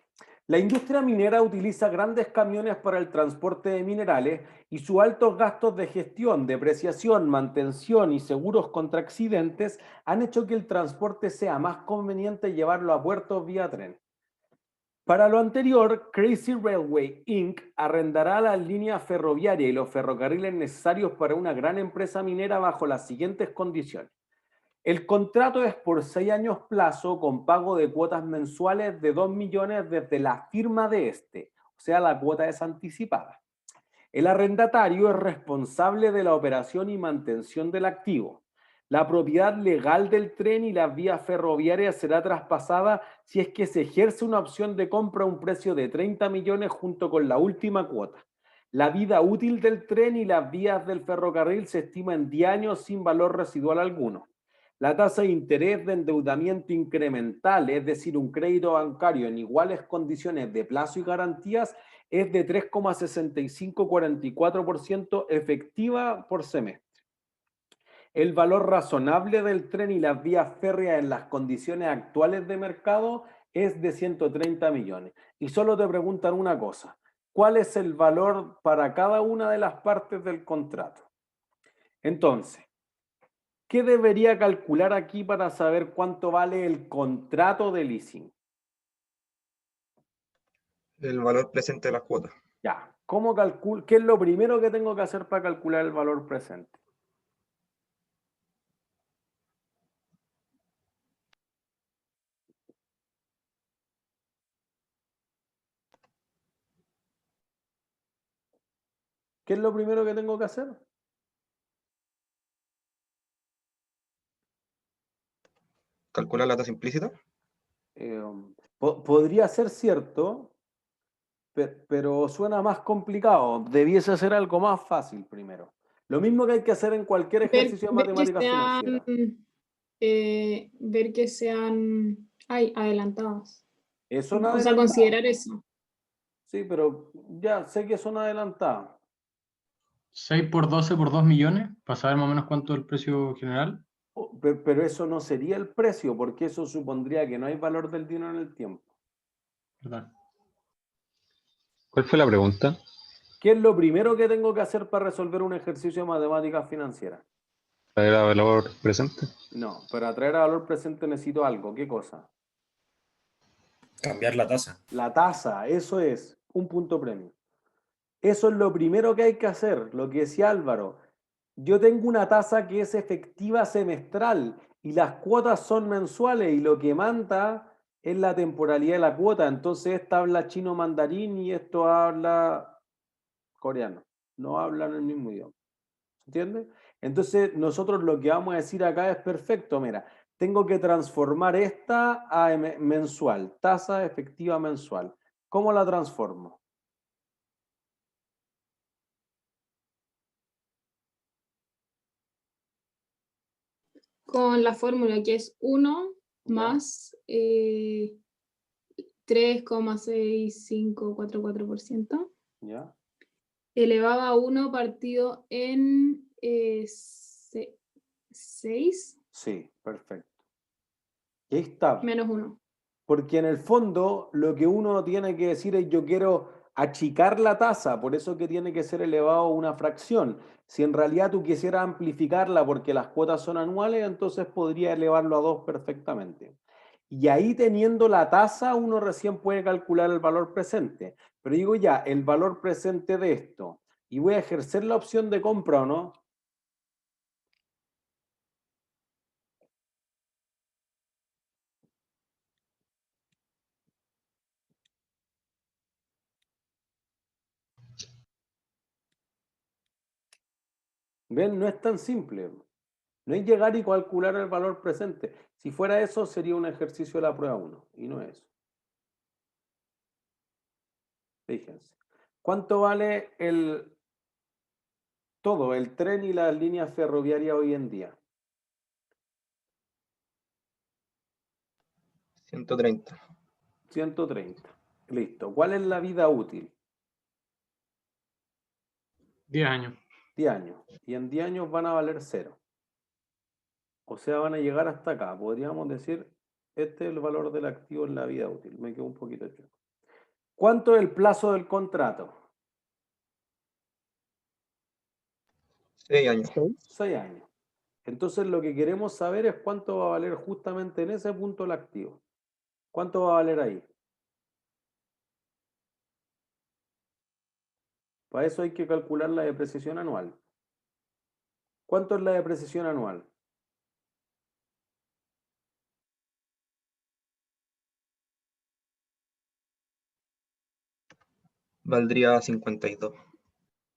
La industria minera utiliza grandes camiones para el transporte de minerales y sus altos gastos de gestión, depreciación, mantención y seguros contra accidentes han hecho que el transporte sea más conveniente llevarlo a puertos vía tren. Para lo anterior, Crazy Railway Inc. arrendará las líneas ferroviarias y los ferrocarriles necesarios para una gran empresa minera bajo las siguientes condiciones. El contrato es por 6 años plazo con pago de cuotas mensuales de 2 millones desde la firma de este, o sea, la cuota es anticipada. El arrendatario es responsable de la operación y mantención del activo. La propiedad legal del tren y las vías ferroviarias será traspasada si es que se ejerce una opción de compra a un precio de 30 millones junto con la última cuota. La vida útil del tren y las vías del ferrocarril se estima en 10 años sin valor residual alguno. La tasa de interés de endeudamiento incremental, es decir, un crédito bancario en iguales condiciones de plazo y garantías, es de 3,6544% efectiva por semestre. El valor razonable del tren y las vías férreas en las condiciones actuales de mercado es de 130 millones. Y solo te preguntan una cosa, ¿cuál es el valor para cada una de las partes del contrato? Entonces, ¿qué debería calcular aquí para saber cuánto vale el contrato de leasing? El valor presente de las cuotas. Ya, ¿cómo calculo? ¿Qué es lo primero que tengo que hacer para calcular el valor presente? ¿Qué es lo primero que tengo que hacer? Calcular la tasa implícita. Podría ser cierto, pero suena más complicado. Debiese ser algo más fácil primero. Lo mismo que hay que hacer en cualquier ejercicio de matemáticas financieras. Ver que sean adelantadas. Son O sea, adelantadas. considerar eso. Sí, pero ya sé que son adelantadas. 6 por 12 por 2 millones, para saber más o menos cuánto es el precio general. Pero eso no sería el precio, porque eso supondría que no hay valor del dinero en el tiempo. ¿Verdad? ¿Cuál fue la pregunta? ¿Qué es lo primero que tengo que hacer para resolver un ejercicio de matemáticas financieras? ¿Traer a valor presente? No, para traer a valor presente necesito algo. ¿Qué cosa? Cambiar la tasa. La tasa, eso es un punto premio. Eso es lo primero que hay que hacer, lo que decía Álvaro. Yo tengo una tasa que es efectiva semestral y las cuotas son mensuales y lo que manda es la temporalidad de la cuota. Entonces esta habla chino mandarín y esto habla coreano. No hablan el mismo idioma. ¿Entiendes? Entonces nosotros lo que vamos a decir acá es perfecto. Mira, tengo que transformar esta a mensual, tasa efectiva mensual. ¿Cómo la transformo? Con la fórmula que es 1 Ya. más 3,6544%. ¿Ya? Elevado a 1 partido en 6 Sí, perfecto. Y ahí está. menos 1. Porque en el fondo lo que uno tiene que decir es yo quiero achicar la tasa, por eso que tiene que ser elevado a una fracción. Si en realidad tú quisieras amplificarla porque las cuotas son anuales, entonces podría elevarlo a 2 perfectamente. Y ahí teniendo la tasa uno recién puede calcular el valor presente. Pero digo ya, el valor presente de esto, y voy a ejercer la opción de compra o no. ¿Ven? No es tan simple. No es llegar y calcular el valor presente. Si fuera eso, sería un ejercicio de la prueba 1. Y no es. Fíjense. ¿Cuánto vale todo, el tren y las líneas ferroviarias hoy en día? 130. 130. Listo. ¿Cuál es la vida útil? 10 años. 10 años. Y en 10 años van a valer 0. O sea, van a llegar hasta acá. Podríamos decir, este es el valor del activo en la vida útil. Me quedo un poquito chueco. ¿Cuánto es el plazo del contrato? 6 años. 6 años. Entonces lo que queremos saber es cuánto va a valer justamente en ese punto el activo. ¿Cuánto va a valer ahí? Para eso hay que calcular la depreciación anual. ¿Cuánto es la depreciación anual? Valdría 52.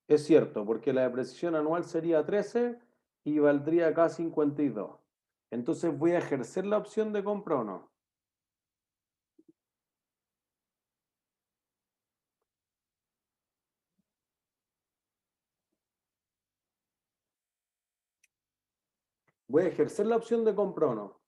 Es cierto, porque la depreciación anual sería 13 y valdría acá 52. Entonces, ¿voy a ejercer la opción de compra o no? ¿Voy a ejercer la opción de compra o no?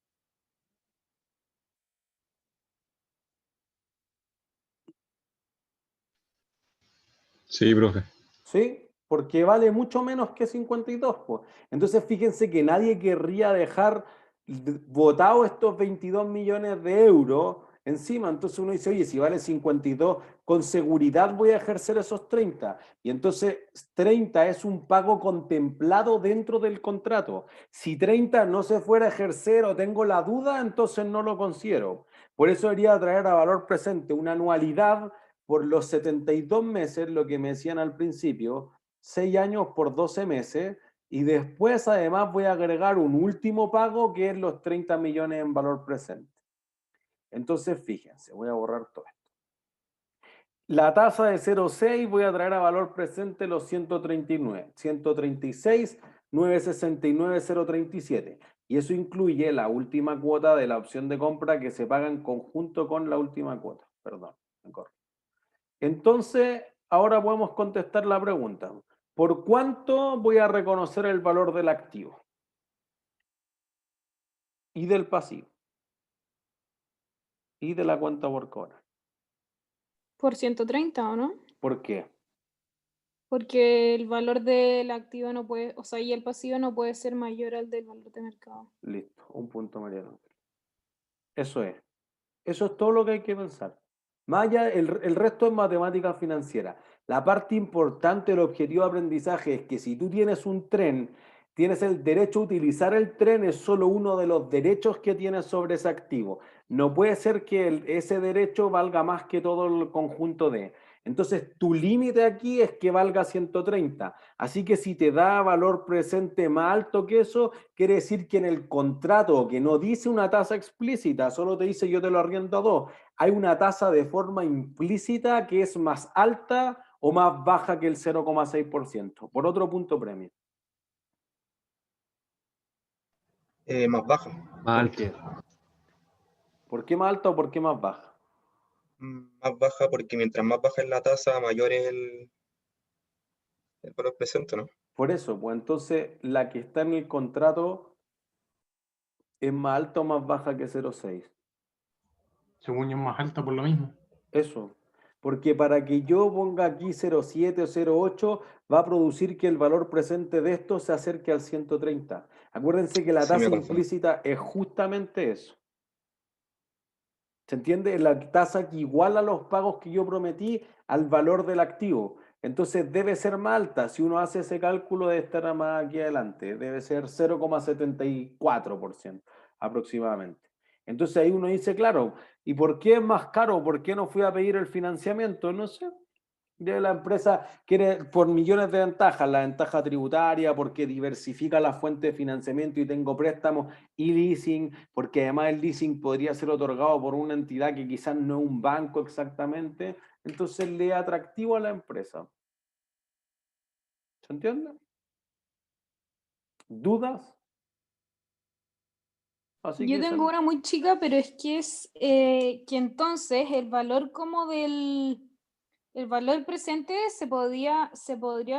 Sí, profe. ¿Sí? Porque vale mucho menos que 52, pues. Entonces, fíjense que nadie querría dejar botado estos 22 millones de euros encima. Entonces uno dice, oye, si vale 52, con seguridad voy a ejercer esos 30. Y entonces 30 es un pago contemplado dentro del contrato. Si 30 no se fuera a ejercer o tengo la duda, entonces no lo considero. Por eso debería traer a valor presente una anualidad por los 72 meses, lo que me decían al principio, 6 años por 12 meses, y después además voy a agregar un último pago que es los 30 millones en valor presente. Entonces, fíjense, voy a borrar todo esto. La tasa de 0,6 voy a traer a valor presente los 139, 136, 969, 037. Y eso incluye la última cuota de la opción de compra que se paga en conjunto con la última cuota. Perdón, me corro. Entonces, ahora podemos contestar la pregunta. ¿Por cuánto voy a reconocer el valor del activo y del pasivo y de la cuenta por cobrar? Por 130, ¿o no? ¿Por qué? Porque el valor del activo no puede, o sea, y el pasivo no puede ser mayor al del valor de mercado. Listo, un punto, Mariano. Eso es. Eso es todo lo que hay que pensar. Más allá, el resto es matemática financiera. La parte importante del objetivo de aprendizaje es que si tú tienes un tren, tienes el derecho a utilizar el tren, es solo uno de los derechos que tienes sobre ese activo. No puede ser que ese derecho valga más que todo el conjunto de. Entonces, tu límite aquí es que valga 130. Así que si te da valor presente más alto que eso, quiere decir que en el contrato, que no dice una tasa explícita, solo te dice yo te lo arriendo a 2, hay una tasa de forma implícita que es más alta o más baja que el 0,6%. Por otro punto premio. Más baja. Más ¿Por qué? ¿Por qué más alta o por qué más baja? Más baja porque mientras más baja es la tasa, mayor es el valor presente, ¿no? Por eso, pues entonces la que está en el contrato es más alta o más baja que 0,6. Según yo es más alta por lo mismo. Eso. Porque para que yo ponga aquí 0,7 o 0,8 va a producir que el valor presente de esto se acerque al 130. Acuérdense que la Sí, me tasa confundo. implícita es justamente eso. ¿Se entiende? La tasa que iguala los pagos que yo prometí al valor del activo. Entonces debe ser más alta. Si uno hace ese cálculo debe estar más aquí adelante. Debe ser 0,74% aproximadamente. Entonces ahí uno dice, claro, ¿y por qué es más caro? ¿Por qué no fui a pedir el financiamiento? No sé. La empresa quiere por millones de ventajas, la ventaja tributaria, porque diversifica la fuente de financiamiento y tengo préstamos y leasing, porque además el leasing podría ser otorgado por una entidad que quizás no es un banco exactamente, entonces le es atractivo a la empresa. ¿Se entiende? ¿Dudas? Así Yo que tengo una muy chica, pero es que es que entonces el valor como del el valor presente se podría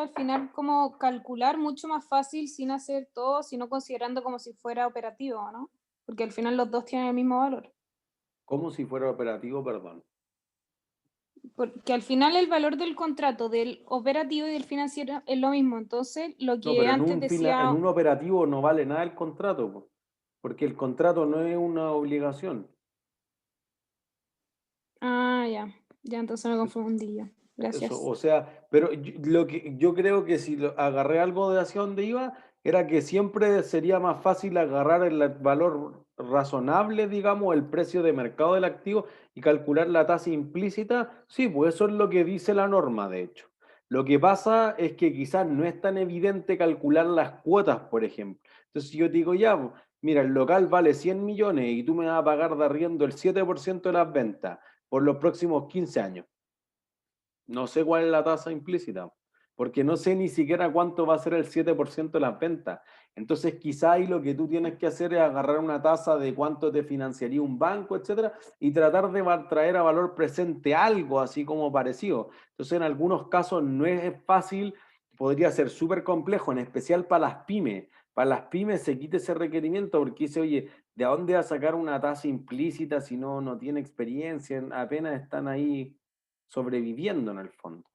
al final como calcular mucho más fácil sin hacer todo, sino considerando como si fuera operativo, ¿no? Porque al final los dos tienen el mismo valor. como si fuera operativo, perdón. Porque al final el valor del contrato, del operativo y del financiero es lo mismo. Entonces, lo No, que pero antes en decía, un operativo no vale nada el contrato, po, porque el contrato no es una obligación. ya, entonces me confundí yo. Gracias. Eso, o sea, pero lo que yo creo que si agarré algo de hacia dónde iba, era que siempre sería más fácil agarrar el valor razonable, digamos, el precio de mercado del activo y calcular la tasa implícita. Sí, pues eso es lo que dice la norma, de hecho. Lo que pasa es que quizás no es tan evidente calcular las cuotas, por ejemplo. Entonces, si yo te digo, ya, pues, mira, el local vale 100 millones y tú me vas a pagar de arriendo el 7% de las ventas por los próximos 15 años. No sé cuál es la tasa implícita, porque no sé ni siquiera cuánto va a ser el 7% de las ventas. Entonces, quizá ahí lo que tú tienes que hacer es agarrar una tasa de cuánto te financiaría un banco, etcétera, y tratar de traer a valor presente algo así como parecido. Entonces, en algunos casos no es fácil, podría ser súper complejo, en especial para las pymes. Para las pymes se quita ese requerimiento porque dice, oye, ¿de dónde va a sacar una tasa implícita si no tiene experiencia? Apenas están ahí sobreviviendo en el fondo.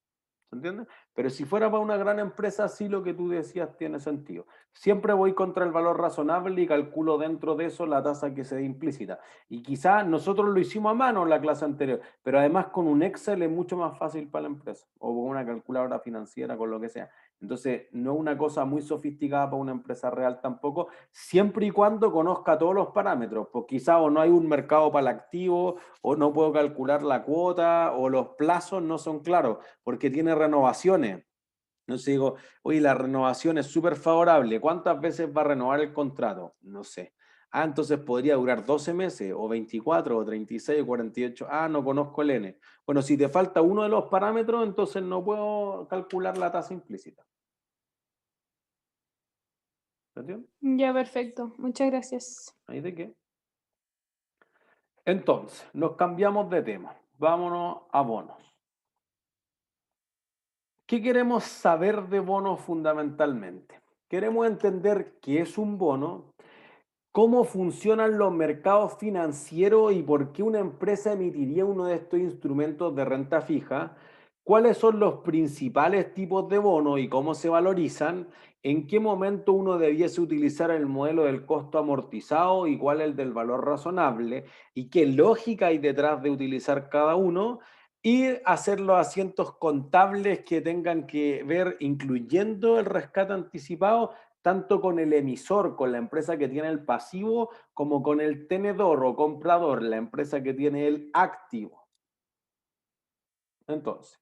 ¿Se entiende? Pero si fuera para una gran empresa, sí lo que tú decías tiene sentido. Siempre voy contra el valor razonable y calculo dentro de eso la tasa que se dé implícita. Y quizás nosotros lo hicimos a mano en la clase anterior, pero además con un Excel es mucho más fácil para la empresa, o con una calculadora financiera, con lo que sea. Entonces, no es una cosa muy sofisticada para una empresa real tampoco, siempre y cuando conozca todos los parámetros, pues quizás o no hay un mercado para el activo, o no puedo calcular la cuota, o los plazos no son claros, porque tiene renovaciones. Entonces digo, oye, la renovación es súper favorable. ¿Cuántas veces va a renovar el contrato? No sé. Ah, entonces podría durar 12 meses, o 24, o 36, o 48. Ah, no conozco el N. Bueno, si te falta uno de los parámetros, entonces no puedo calcular la tasa implícita. ¿Se entiende? Ya, perfecto. Muchas gracias. ¿Ahí de qué? Entonces, nos cambiamos de tema. Vámonos a bonos. ¿Qué queremos saber de bonos fundamentalmente? Queremos entender qué es un bono, cómo funcionan los mercados financieros y por qué una empresa emitiría uno de estos instrumentos de renta fija, cuáles son los principales tipos de bonos y cómo se valorizan, en qué momento uno debiese utilizar el modelo del costo amortizado y cuál es el del valor razonable y qué lógica hay detrás de utilizar cada uno y hacer los asientos contables que tengan que ver, incluyendo el rescate anticipado, tanto con el emisor, con la empresa que tiene el pasivo, como con el tenedor o comprador, la empresa que tiene el activo. Entonces,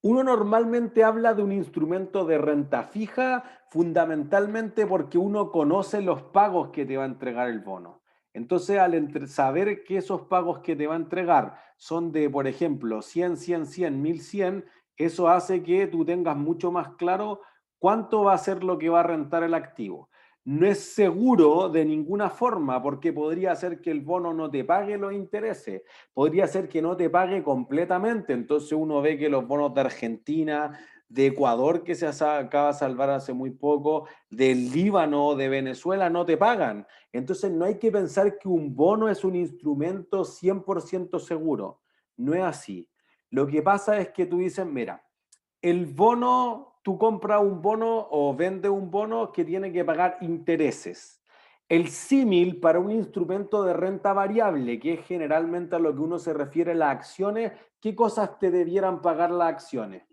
uno normalmente habla de un instrumento de renta fija fundamentalmente porque uno conoce los pagos que te va a entregar el bono. Entonces, al saber que esos pagos que te va a entregar son de, por ejemplo, 100, 100, 100, 1100, eso hace que tú tengas mucho más claro cuánto va a ser lo que va a rentar el activo. No es seguro de ninguna forma porque podría ser que el bono no te pague los intereses, podría ser que no te pague completamente. Entonces uno ve que los bonos de Argentina, de Ecuador, que se acaba de salvar hace muy poco, del Líbano, de Venezuela, no te pagan. Entonces no hay que pensar que un bono es un instrumento 100% seguro. No es así. Lo que pasa es que tú dices, mira, el bono, tú compras un bono o vendes un bono que tiene que pagar intereses. El símil para un instrumento de renta variable, que es generalmente a lo que uno se refiere las acciones, ¿qué cosas te debieran pagar las acciones?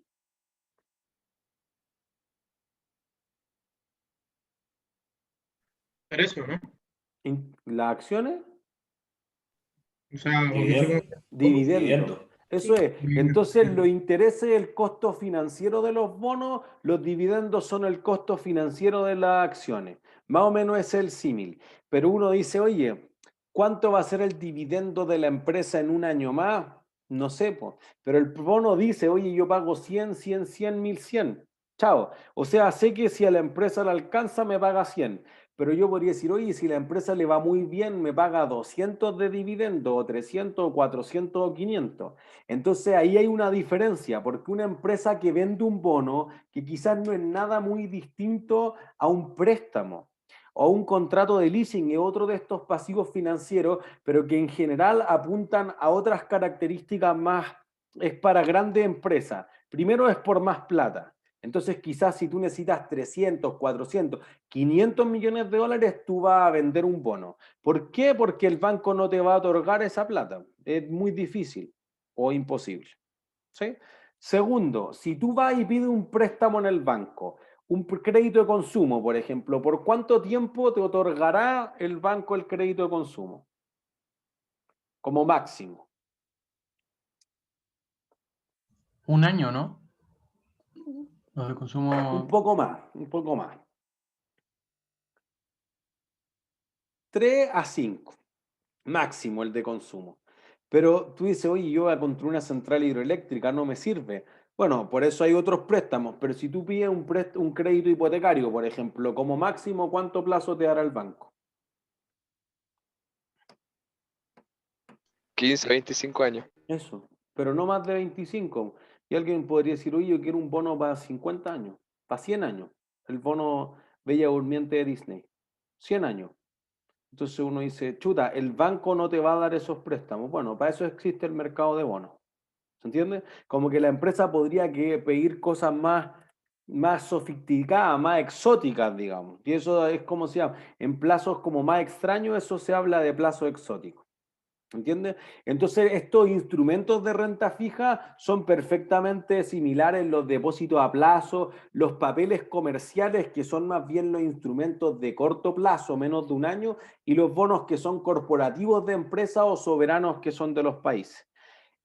Pero eso, ¿no? ¿Las acciones? O sea, porque fue como Dividendos. Eso es. Entonces, los dividendo. intereses, el costo financiero de los bonos, los dividendos son el costo financiero de las acciones. Más o menos es el símil. Pero uno dice, oye, ¿cuánto va a ser el dividendo de la empresa en un año más? No sé, po. Pero el bono dice, oye, yo pago 100, 100, 100, 1100. Chao. O sea, sé que si a la empresa le alcanza, me paga 100. Pero yo podría decir, oye, si la empresa le va muy bien, me paga 200 de dividendo, o 300, o 400, o 500. Entonces ahí hay una diferencia, porque una empresa que vende un bono, que quizás no es nada muy distinto a un préstamo o un contrato de leasing, es otro de estos pasivos financieros, pero que en general apuntan a otras características más, es para grandes empresas. Primero es por más plata. Entonces, quizás si tú necesitas 300, 400, 500 millones de dólares, tú vas a vender un bono. ¿Por qué? Porque el banco no te va a otorgar esa plata. Es muy difícil o imposible. ¿Sí? Segundo, si tú vas y pides un préstamo en el banco, un crédito de consumo, por ejemplo, ¿por cuánto tiempo te otorgará el banco el crédito de consumo? Como máximo. Un año, ¿no? Los de Un consumo. poco más, un poco más. 3 a 5, máximo el de consumo. Pero tú dices, oye, yo voy a construir una central hidroeléctrica, no me sirve. Bueno, por eso hay otros préstamos, pero si tú pides un crédito hipotecario, por ejemplo, como máximo, ¿cuánto plazo te dará el banco? 15, 25 años. Eso, pero no más de 25. Y alguien podría decir, oye, yo quiero un bono para 50 años, para 100 años. El bono Bella Durmiente de Disney. 100 años. Entonces uno dice, chuta, el banco no te va a dar esos préstamos. Bueno, para eso existe el mercado de bonos. ¿Se entiende? Como que la empresa podría pedir cosas más sofisticadas, más exóticas, digamos. Y eso es como se llama. En plazos como más extraños, eso se habla de plazo exótico. ¿Entiendes? Entonces, estos instrumentos de renta fija son perfectamente similares los depósitos a plazo, los papeles comerciales, que son más bien los instrumentos de corto plazo, menos de un año, y los bonos que son corporativos de empresas o soberanos que son de los países.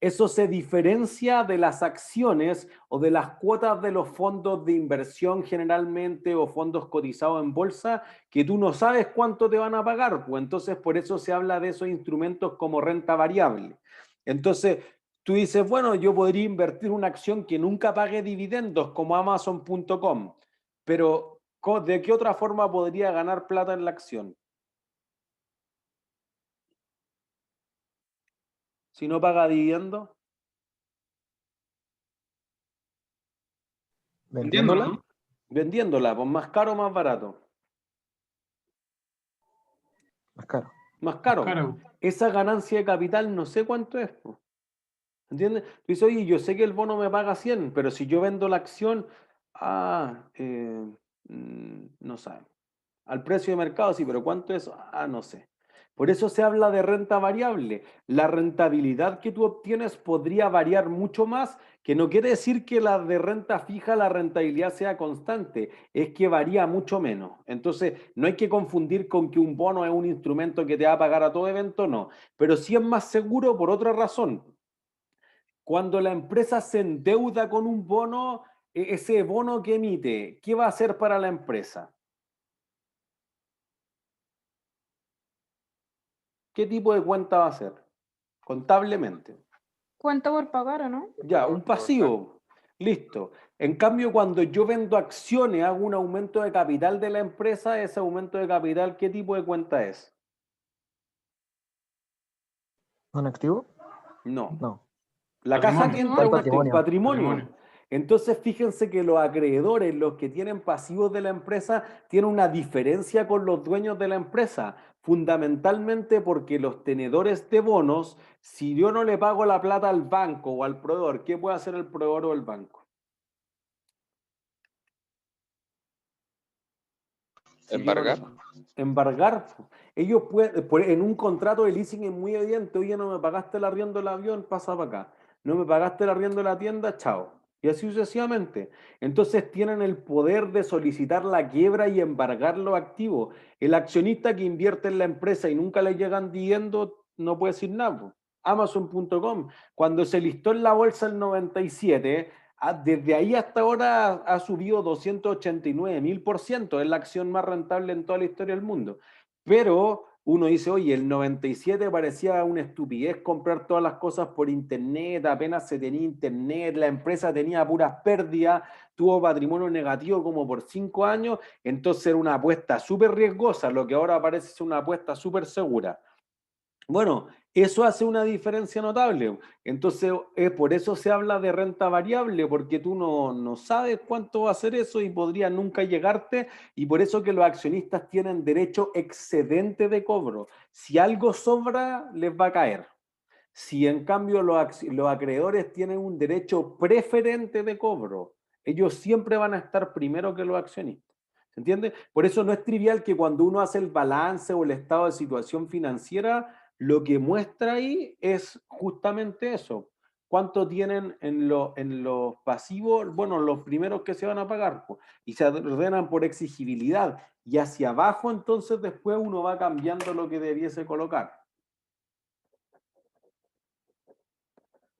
Eso se diferencia de las acciones o de las cuotas de los fondos de inversión generalmente o fondos cotizados en bolsa, que tú no sabes cuánto te van a pagar, pues entonces por eso se habla de esos instrumentos como renta variable. Entonces tú dices, bueno, yo podría invertir una acción que nunca pague dividendos como Amazon.com, pero ¿de qué otra forma podría ganar plata en la acción? Si no paga dividendos. Vendiéndola. ¿no? Vendiéndola, pues más caro o más barato. Más caro. Más caro. Caro. Esa ganancia de capital no sé cuánto es. Po. ¿Entiendes? Tú dices, oye, yo sé que el bono me paga 100, pero si yo vendo la acción, no sabe. Al precio de mercado sí, pero ¿cuánto es? No sé. Por eso se habla de renta variable. La rentabilidad que tú obtienes podría variar mucho más, que no quiere decir que la de renta fija, la rentabilidad sea constante, es que varía mucho menos. Entonces, no hay que confundir con que un bono es un instrumento que te va a pagar a todo evento, no. Pero sí es más seguro por otra razón. Cuando la empresa se endeuda con un bono, ese bono que emite, ¿qué va a hacer para la empresa? ¿Qué tipo de cuenta va a ser? Contablemente. ¿Cuánto por pagar o no? Ya, un pasivo. Listo. En cambio, cuando yo vendo acciones, hago un aumento de capital de la empresa, ese aumento de capital, ¿qué tipo de cuenta es? ¿Un activo? No. No. La caja que Patrimonio. entra es un Patrimonio. patrimonio. Entonces, fíjense que los acreedores, los que tienen pasivos de la empresa, tienen una diferencia con los dueños de la empresa, fundamentalmente porque los tenedores de bonos, si yo no le pago la plata al banco o al proveedor, ¿qué puede hacer el proveedor o el banco? Si yo no le Embargar. pago. Embargar. Ellos pueden, en un contrato de leasing es muy evidente, oye, no me pagaste el arriendo del avión, pasa para acá. No me pagaste el arriendo de la tienda, chao. Y así sucesivamente. Entonces tienen el poder de solicitar la quiebra y embargar los activos. El accionista que invierte en la empresa y nunca le llegan dividendos, no puede decir nada. Amazon.com, cuando se listó en la bolsa el 97, desde ahí hasta ahora ha subido 289.000%, es la acción más rentable en toda la historia del mundo. Pero uno dice, oye, el 97 parecía una estupidez comprar todas las cosas por internet, apenas se tenía internet, la empresa tenía puras pérdidas, tuvo patrimonio negativo como por 5 años, entonces era una apuesta súper riesgosa, lo que ahora parece ser una apuesta súper segura. Bueno, eso hace una diferencia notable. Entonces, por eso se habla de renta variable, porque tú no sabes cuánto va a ser eso y podría nunca llegarte, y por eso que los accionistas tienen derecho excedente de cobro. Si algo sobra, les va a caer. Si en cambio los acreedores tienen un derecho preferente de cobro, ellos siempre van a estar primero que los accionistas. ¿Se entiende? Por eso no es trivial que cuando uno hace el balance o el estado de situación financiera, lo que muestra ahí es justamente eso. ¿Cuánto tienen en los pasivos? Bueno, los primeros que se van a pagar, pues, y se ordenan por exigibilidad. Y hacia abajo, entonces, después uno va cambiando lo que debiese colocar.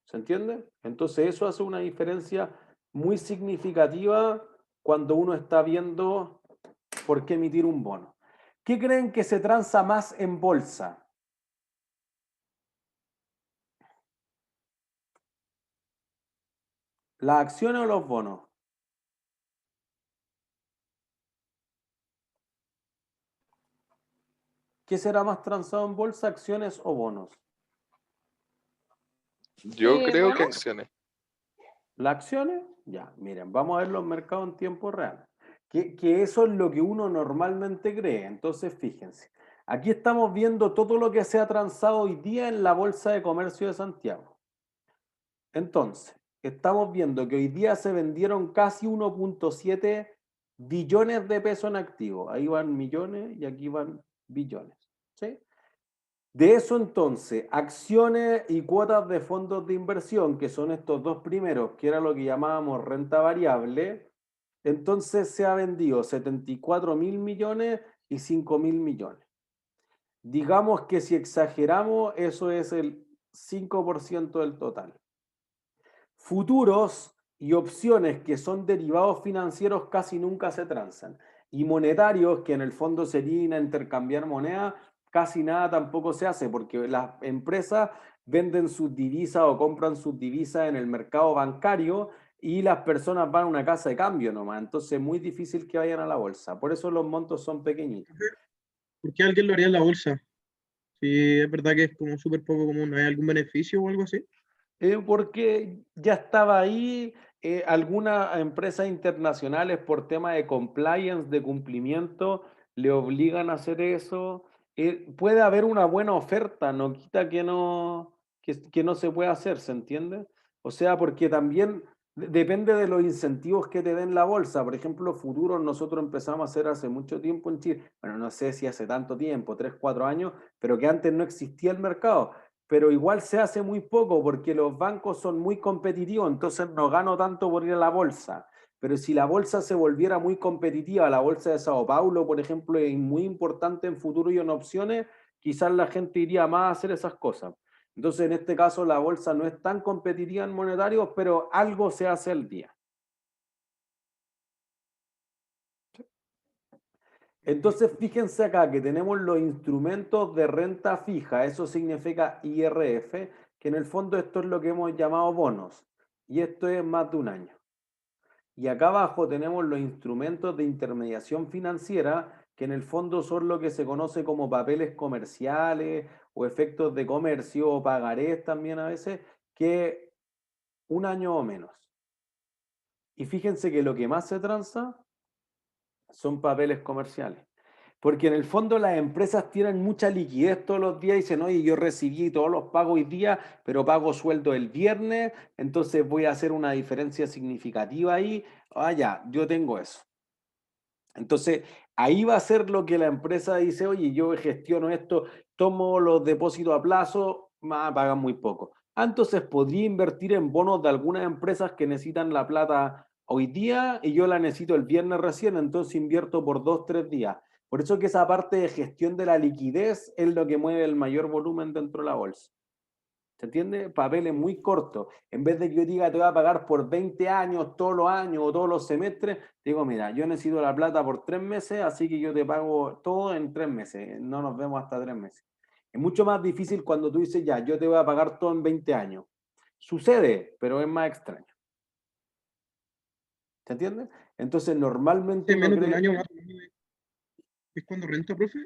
¿Se entiende? Entonces eso hace una diferencia muy significativa cuando uno está viendo por qué emitir un bono. ¿Qué creen que se transa más en bolsa? ¿Las acciones o los bonos? ¿Qué será más transado en bolsa, acciones o bonos? Yo creo que ¿Bonos? acciones. ¿Las acciones? Ya, miren, vamos a ver los mercados en tiempo real. Que eso es lo que uno normalmente cree. Entonces, fíjense. Aquí estamos viendo todo lo que se ha transado hoy día en la Bolsa de Comercio de Santiago. Entonces, estamos viendo que hoy día se vendieron casi 1.7 billones de pesos en activos. Ahí van millones y aquí van billones. ¿Sí? De eso entonces, acciones y cuotas de fondos de inversión, que son estos dos primeros, que era lo que llamábamos renta variable, entonces se ha vendido 74.000 millones y 5.000 millones. Digamos que si exageramos, eso es el 5% del total. Futuros y opciones que son derivados financieros casi nunca se transan. Y monetarios, que en el fondo sería intercambiar moneda, casi nada tampoco se hace, porque las empresas venden sus divisas o compran sus divisas en el mercado bancario y las personas van a una casa de cambio nomás. Entonces es muy difícil que vayan a la bolsa. Por eso los montos son pequeñitos. ¿Por qué alguien lo haría en la bolsa? Si es verdad que es como súper poco común, ¿hay algún beneficio o algo así? Porque ya estaba ahí, algunas empresas internacionales por tema de compliance, de cumplimiento, le obligan a hacer eso. Puede haber una buena oferta, no quita que no se pueda hacer, ¿se entiende? O sea, porque también depende de los incentivos que te den la bolsa. Por ejemplo, futuros nosotros empezamos a hacer hace mucho tiempo en Chile, bueno, no sé si hace tanto tiempo, 3, 4 años, pero que antes no existía el mercado, pero igual se hace muy poco porque los bancos son muy competitivos, entonces no gano tanto por ir a la bolsa. Pero si la bolsa se volviera muy competitiva, la bolsa de Sao Paulo, por ejemplo, es muy importante en futuro y en opciones, quizás la gente iría más a hacer esas cosas. Entonces, en este caso, la bolsa no es tan competitiva en monetarios, pero algo se hace al día. Entonces, fíjense acá que tenemos los instrumentos de renta fija, eso significa IRF, que en el fondo esto es lo que hemos llamado bonos, y esto es más de un año. Y acá abajo tenemos los instrumentos de intermediación financiera, que en el fondo son lo que se conoce como papeles comerciales o efectos de comercio o pagarés también a veces, que un año o menos. Y fíjense que lo que más se transa son papeles comerciales. Porque en el fondo las empresas tienen mucha liquidez todos los días y dicen, oye, yo recibí todos los pagos hoy día, pero pago sueldo el viernes, entonces voy a hacer una diferencia significativa ahí. Ah, ya, yo tengo eso. Entonces, ahí va a ser lo que la empresa dice, oye, yo gestiono esto, tomo los depósitos a plazo, pagan muy poco. Entonces, podría invertir en bonos de algunas empresas que necesitan la plata hoy día y yo la necesito el viernes recién, entonces invierto por 2, 3 días. Por eso que esa parte de gestión de la liquidez es lo que mueve el mayor volumen dentro de la bolsa. ¿Se entiende? Papeles muy cortos. En vez de que yo diga te voy a pagar por 20 años, todos los años o todos los semestres, digo, mira, yo necesito la plata por 3 meses, así que yo te pago todo en 3 meses. No nos vemos hasta 3 meses. Es mucho más difícil cuando tú dices, ya, yo te voy a pagar todo en 20 años. Sucede, pero es más extraño. ¿Se entiende? Entonces, normalmente uno Menos de un cree... año más. ¿Es cuando renta, profe?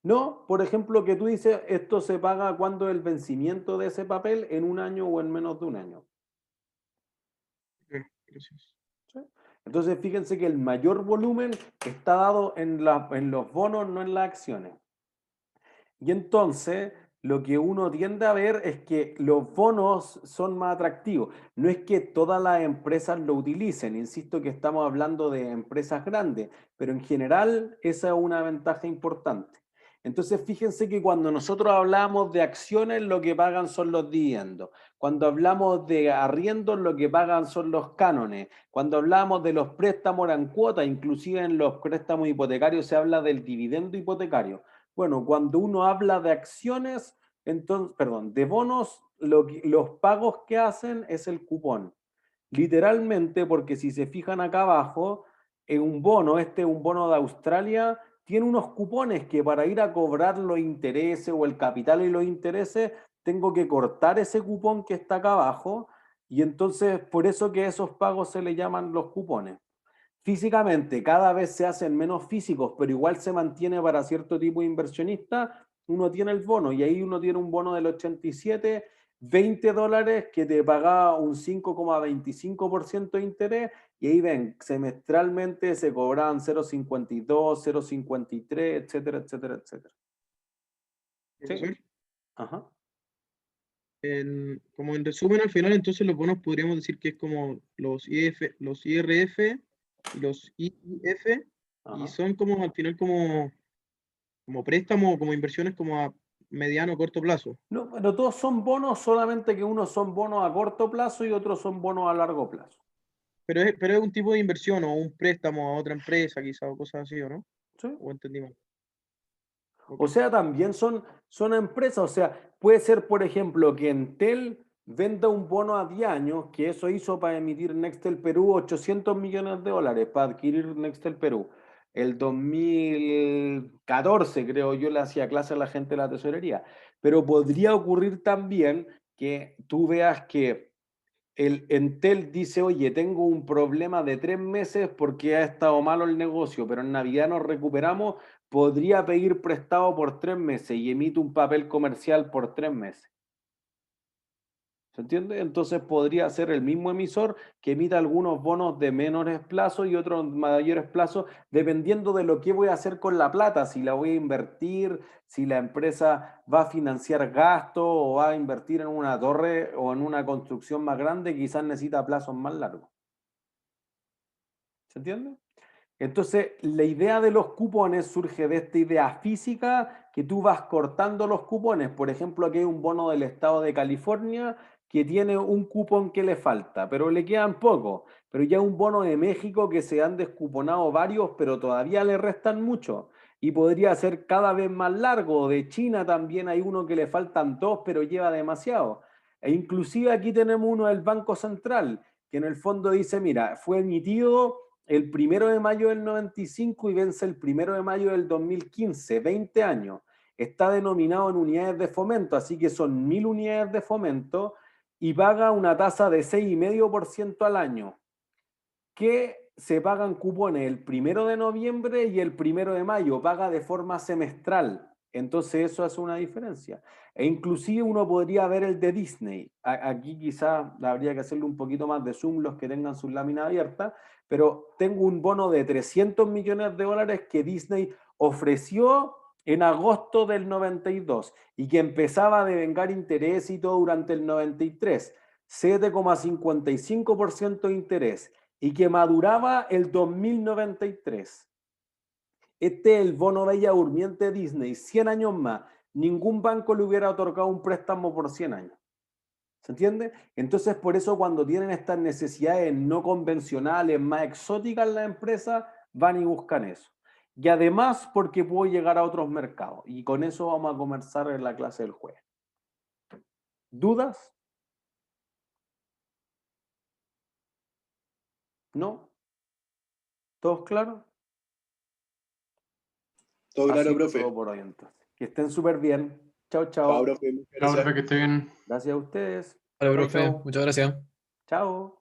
No, por ejemplo, que tú dices, esto se paga cuando el vencimiento de ese papel en un año o en menos de un año. Gracias. ¿Sí? Entonces, fíjense que el mayor volumen está dado en los bonos, no en las acciones. Y entonces, lo que uno tiende a ver es que los bonos son más atractivos. No es que todas las empresas lo utilicen, insisto que estamos hablando de empresas grandes, pero en general esa es una ventaja importante. Entonces, fíjense que cuando nosotros hablamos de acciones, lo que pagan son los dividendos. Cuando hablamos de arriendos, lo que pagan son los cánones. Cuando hablamos de los préstamos en cuota, inclusive en los préstamos hipotecarios se habla del dividendo hipotecario. Bueno, cuando uno habla de acciones, entonces, perdón, de bonos, los pagos que hacen es el cupón. Literalmente, porque si se fijan acá abajo, en un bono, un bono de Australia, tiene unos cupones que para ir a cobrar los intereses o el capital y los intereses, tengo que cortar ese cupón que está acá abajo, y entonces por eso que esos pagos se le llaman los cupones. Físicamente, cada vez se hacen menos físicos, pero igual se mantiene para cierto tipo de inversionista, uno tiene el bono, y ahí uno tiene un bono del 87, $20 que te paga un 5,25% de interés, y ahí ven, semestralmente se cobraban 0,52, 0,53, etcétera, etcétera, etcétera. ¿Sí? Profesor, Ajá. como en resumen, al final, entonces los bonos podríamos decir que es como los IRF y los IIF, y Ajá. son como al final como préstamos o como inversiones como a mediano o corto plazo. No, pero todos son bonos, solamente que unos son bonos a corto plazo y otros son bonos a largo plazo. Pero es un tipo de inversión o un préstamo a otra empresa, quizá, o cosas así, ¿o no? ¿Sí? ¿O entendí mal? O sea, también son empresas. O sea, puede ser, por ejemplo, que Entel venda un bono a 10 años, que eso hizo para emitir Nextel Perú $800 millones para adquirir Nextel Perú. El 2014, creo yo, le hacía clase a la gente de la tesorería. Pero podría ocurrir también que tú veas que el Entel dice, oye, tengo un problema de 3 meses porque ha estado malo el negocio, pero en Navidad nos recuperamos, podría pedir prestado por 3 meses y emite un papel comercial por 3 meses. ¿Se entiende? Entonces podría ser el mismo emisor que emita algunos bonos de menores plazos y otros mayores plazos, dependiendo de lo que voy a hacer con la plata, si la voy a invertir, si la empresa va a financiar gastos o va a invertir en una torre o en una construcción más grande, quizás necesita plazos más largos. ¿Se entiende? Entonces, la idea de los cupones surge de esta idea física que tú vas cortando los cupones. Por ejemplo, aquí hay un bono del estado de California que tiene un cupón que le falta, pero le quedan pocos. Pero ya un bono de México que se han descuponado varios, pero todavía le restan mucho. Y podría ser cada vez más largo. De China también hay uno que le faltan 2, pero lleva demasiado. E inclusive aquí tenemos uno del Banco Central, que en el fondo dice, mira, fue emitido el 1 de mayo del 95 y vence el 1 de mayo del 2015, 20 años. Está denominado en unidades de fomento, así que son 1000 unidades de fomento y paga una tasa de 6,5% al año, que se pagan cupones el 1 de noviembre y el 1 de mayo, paga de forma semestral. Entonces eso hace una diferencia. E inclusive uno podría ver el de Disney. Aquí quizá habría que hacerle un poquito más de zoom los que tengan sus láminas abiertas, pero tengo un bono de $300 millones que Disney ofreció en agosto del 92 y que empezaba a devengar interés y todo durante el 93, 7,55% de interés, y que maduraba el 2093. Este es el bono Bella Durmiente Disney, 100 años más. Ningún banco le hubiera otorgado un préstamo por 100 años. ¿Se entiende? Entonces, por eso cuando tienen estas necesidades no convencionales, más exóticas, las empresas van y buscan eso. Y además porque puedo llegar a otros mercados. Y con eso vamos a comenzar en la clase del jueves. ¿Dudas? ¿No? ¿Todos claros? Todo claro, Así profe. todo por hoy entonces. Que estén súper bien. Chao, Chao, chao. profe. Muchas Chao, gracias. profe, que esté bien. Gracias a ustedes. Hola, Chao, profe. chao. Muchas gracias. Chao.